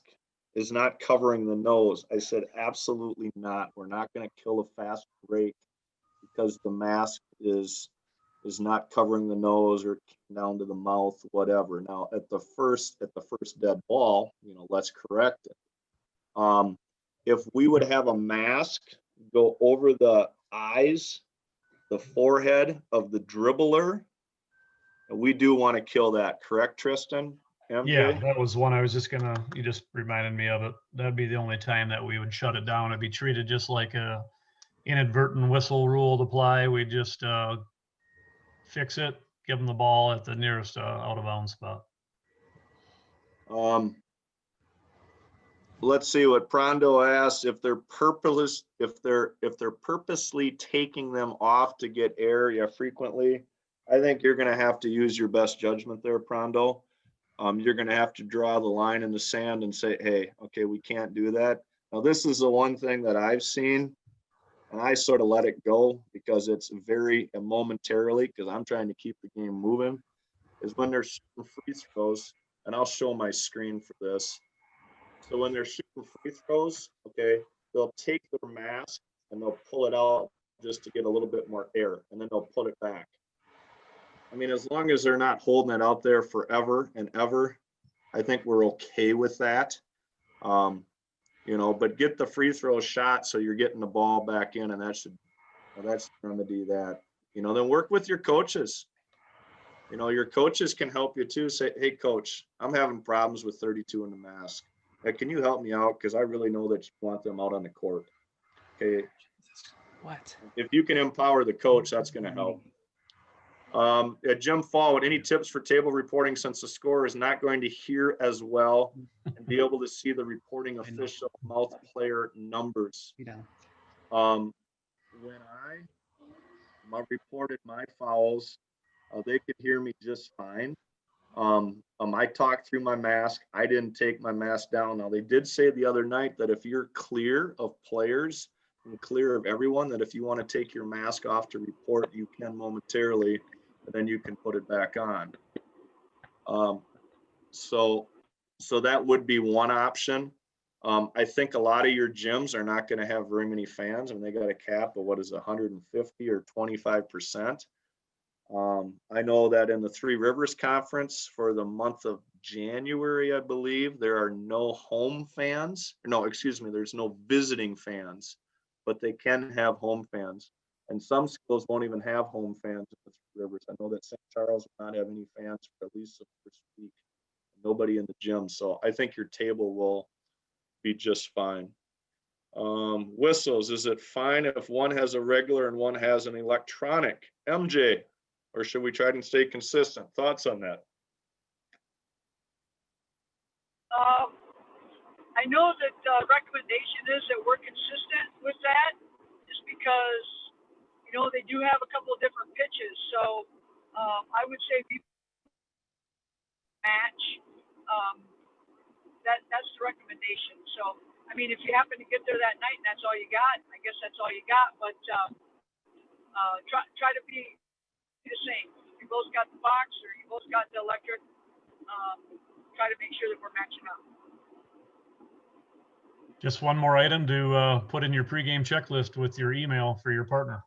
is not covering the nose? I said, absolutely not. We're not going to kill a fast break because the mask is not covering the nose or down to the mouth, whatever. Now at the first dead ball, let's correct it. If we would have a mask go over the eyes, the forehead of the dribbler, we do want to kill that, correct, Tristan? MJ? Yeah, that was one I was you just reminded me of it. That'd be the only time that we would shut it down. It'd be treated just like a inadvertent whistle rule to apply. We'd just fix it, give them the ball at the nearest out of bounds spot. Let's see what Prondo asked. If they're purposely taking them off to get air, frequently, I think you're going to have to use your best judgment there, Prondo. You're going to have to draw the line in the sand and say, hey, okay, we can't do that. Now, this is the one thing that I've seen, and I sort of let it go because it's very momentarily, because I'm trying to keep the game moving, is when they're shooting free throws, and I'll show my screen for this. So when they're shooting free throws, okay, they'll take their mask and they'll pull it out just to get a little bit more air, and then they'll put it back. I mean, as long as they're not holding it out there forever and ever, I think we're okay with that. You know, but get the free throw shot so you're getting the ball back in, and that's remedy that. You know, then work with your coaches. You know, your coaches can help you too. Say, hey, coach, I'm having problems with 32 in the mask. Hey, can you help me out? Because I really know that you want them out on the court. Okay. What? If you can empower the coach, that's going to help. Jim Fall, any tips for table reporting since the scorer is not going to hear as well and be able to see the reporting official mouth player numbers? You know. When I reported my fouls, they could hear me just fine. I talked through my mask. I didn't take my mask down. Now, they did say the other night that if you're clear of players and clear of everyone, that if you want to take your mask off to report, you can momentarily, and then you can put it back on. So that would be one option. I think a lot of your gyms are not going to have very many fans. I mean, they got a cap of 150 or 25%. I know that in the Three Rivers Conference for the month of January, I believe, there are no home fans. No, excuse me, there's no visiting fans, but they can have home fans. And some schools won't even have home fans in the Three Rivers. I know that St. Charles will not have any fans for at least the first week. Nobody in the gym. So I think your table will be just fine. Whistles, is it fine if one has a regular and one has an electronic? MJ, or should we try and stay consistent? Thoughts on that? I know that recommendation is that we're consistent with that, just because, you know, they do have a couple of different pitches. So I would say we match. That's the recommendation. So, I mean, if you happen to get there that night and that's all you got, I guess that's all you got. But try to be the same. You both got the box or you both got the electric. Try to make sure that we're matching up. Just one more item to put in your pregame checklist with your email for your partner.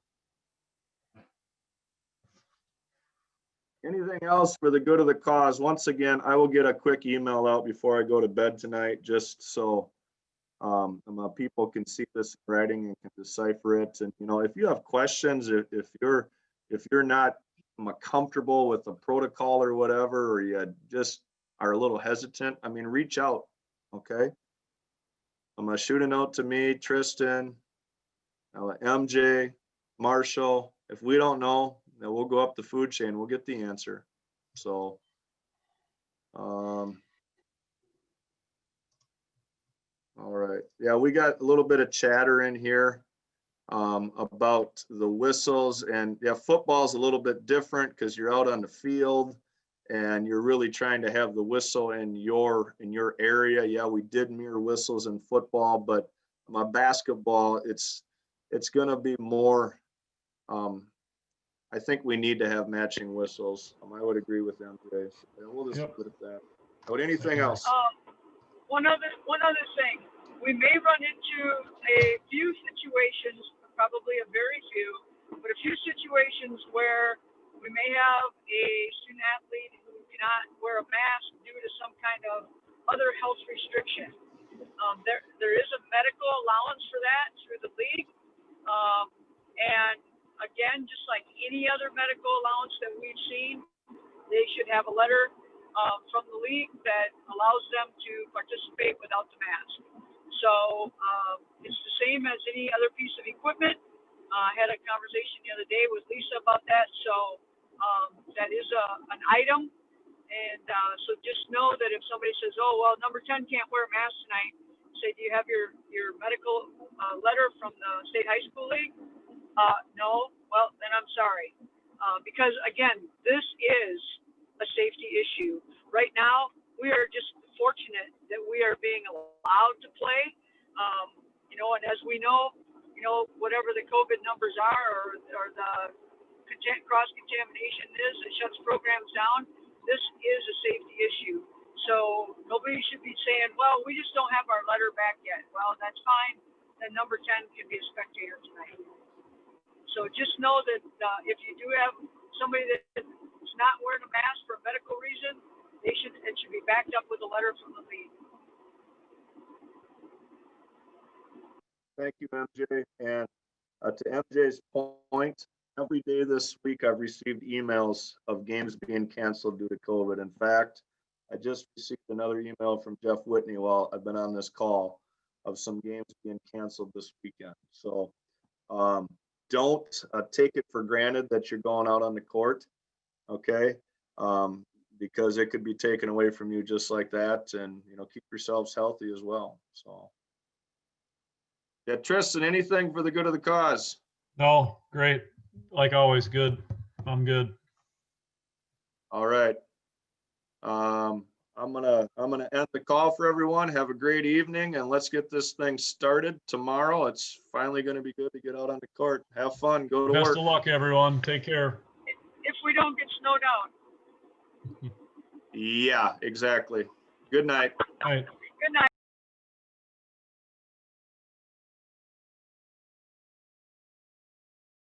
Anything else for the good of the cause? Once again, I will get a quick email out before I go to bed tonight, just so people can see this in writing and can decipher it. And, you know, if you have questions, if you're not comfortable with the protocol or whatever, or you just are a little hesitant, I mean, reach out. Okay. I'm going to shoot a note to me, Tristan, MJ, Marshall. If we don't know, then we'll go up the food chain. We'll get the answer. So, all right. Yeah, we got a little bit of chatter in here about the whistles, and yeah, football's a little bit different because you're out on the field and you're really trying to have the whistle in your area. Yeah, we did mirror whistles in football, but my basketball, it's going to be more. I think we need to have matching whistles. I would agree with them today. So we'll just leave it at that. But anything else? One other thing. We may run into a few situations, probably a very few, but a few situations where we may have a student athlete who cannot wear a mask due to some kind of other health restriction. There is a medical allowance for that through the league. And again, just like any other medical allowance that we've seen, they should have a letter from the league that allows them to participate without the mask. So it's the same as any other piece of equipment. I had a conversation the other day with Lisa about that. So that is an item. And so just know that if somebody says, oh, well, number 10 can't wear a mask tonight, say, do you have your medical letter from the state high school league? No. Well, then I'm sorry. Because again, this is a safety issue. Right now, we are just fortunate that we are being allowed to play. You know, and as we know, you know, whatever the COVID numbers are, or the cross-contamination is, it shuts programs down. This is a safety issue. So nobody should be saying, well, we just don't have our letter back yet. Well, that's fine. then number 10 can be a spectator tonight. So just know that if you do have somebody that's not wearing a mask for a medical reason, it should be backed up with a letter from the league. Thank you, MJ. And to MJ's point, every day this week I've received emails of games being canceled due to COVID. In fact, I just received another email from Jeff Whitney while I've been on this call of some games being canceled this weekend. So don't take it for granted that you're going out on the court, okay? Because it could be taken away from you just like that, and keep yourselves healthy as well. So. Yeah, Tristan, anything for the good of the cause? No, great. Like always, good. I'm good. All right. I'm gonna end the call for everyone. Have a great evening, and let's get this thing started tomorrow. It's finally gonna be good to get out on the court. Have fun. Go to Best work. of luck, everyone. Take care. If we don't get snowed out. Yeah, exactly. Good night. All right. Good night.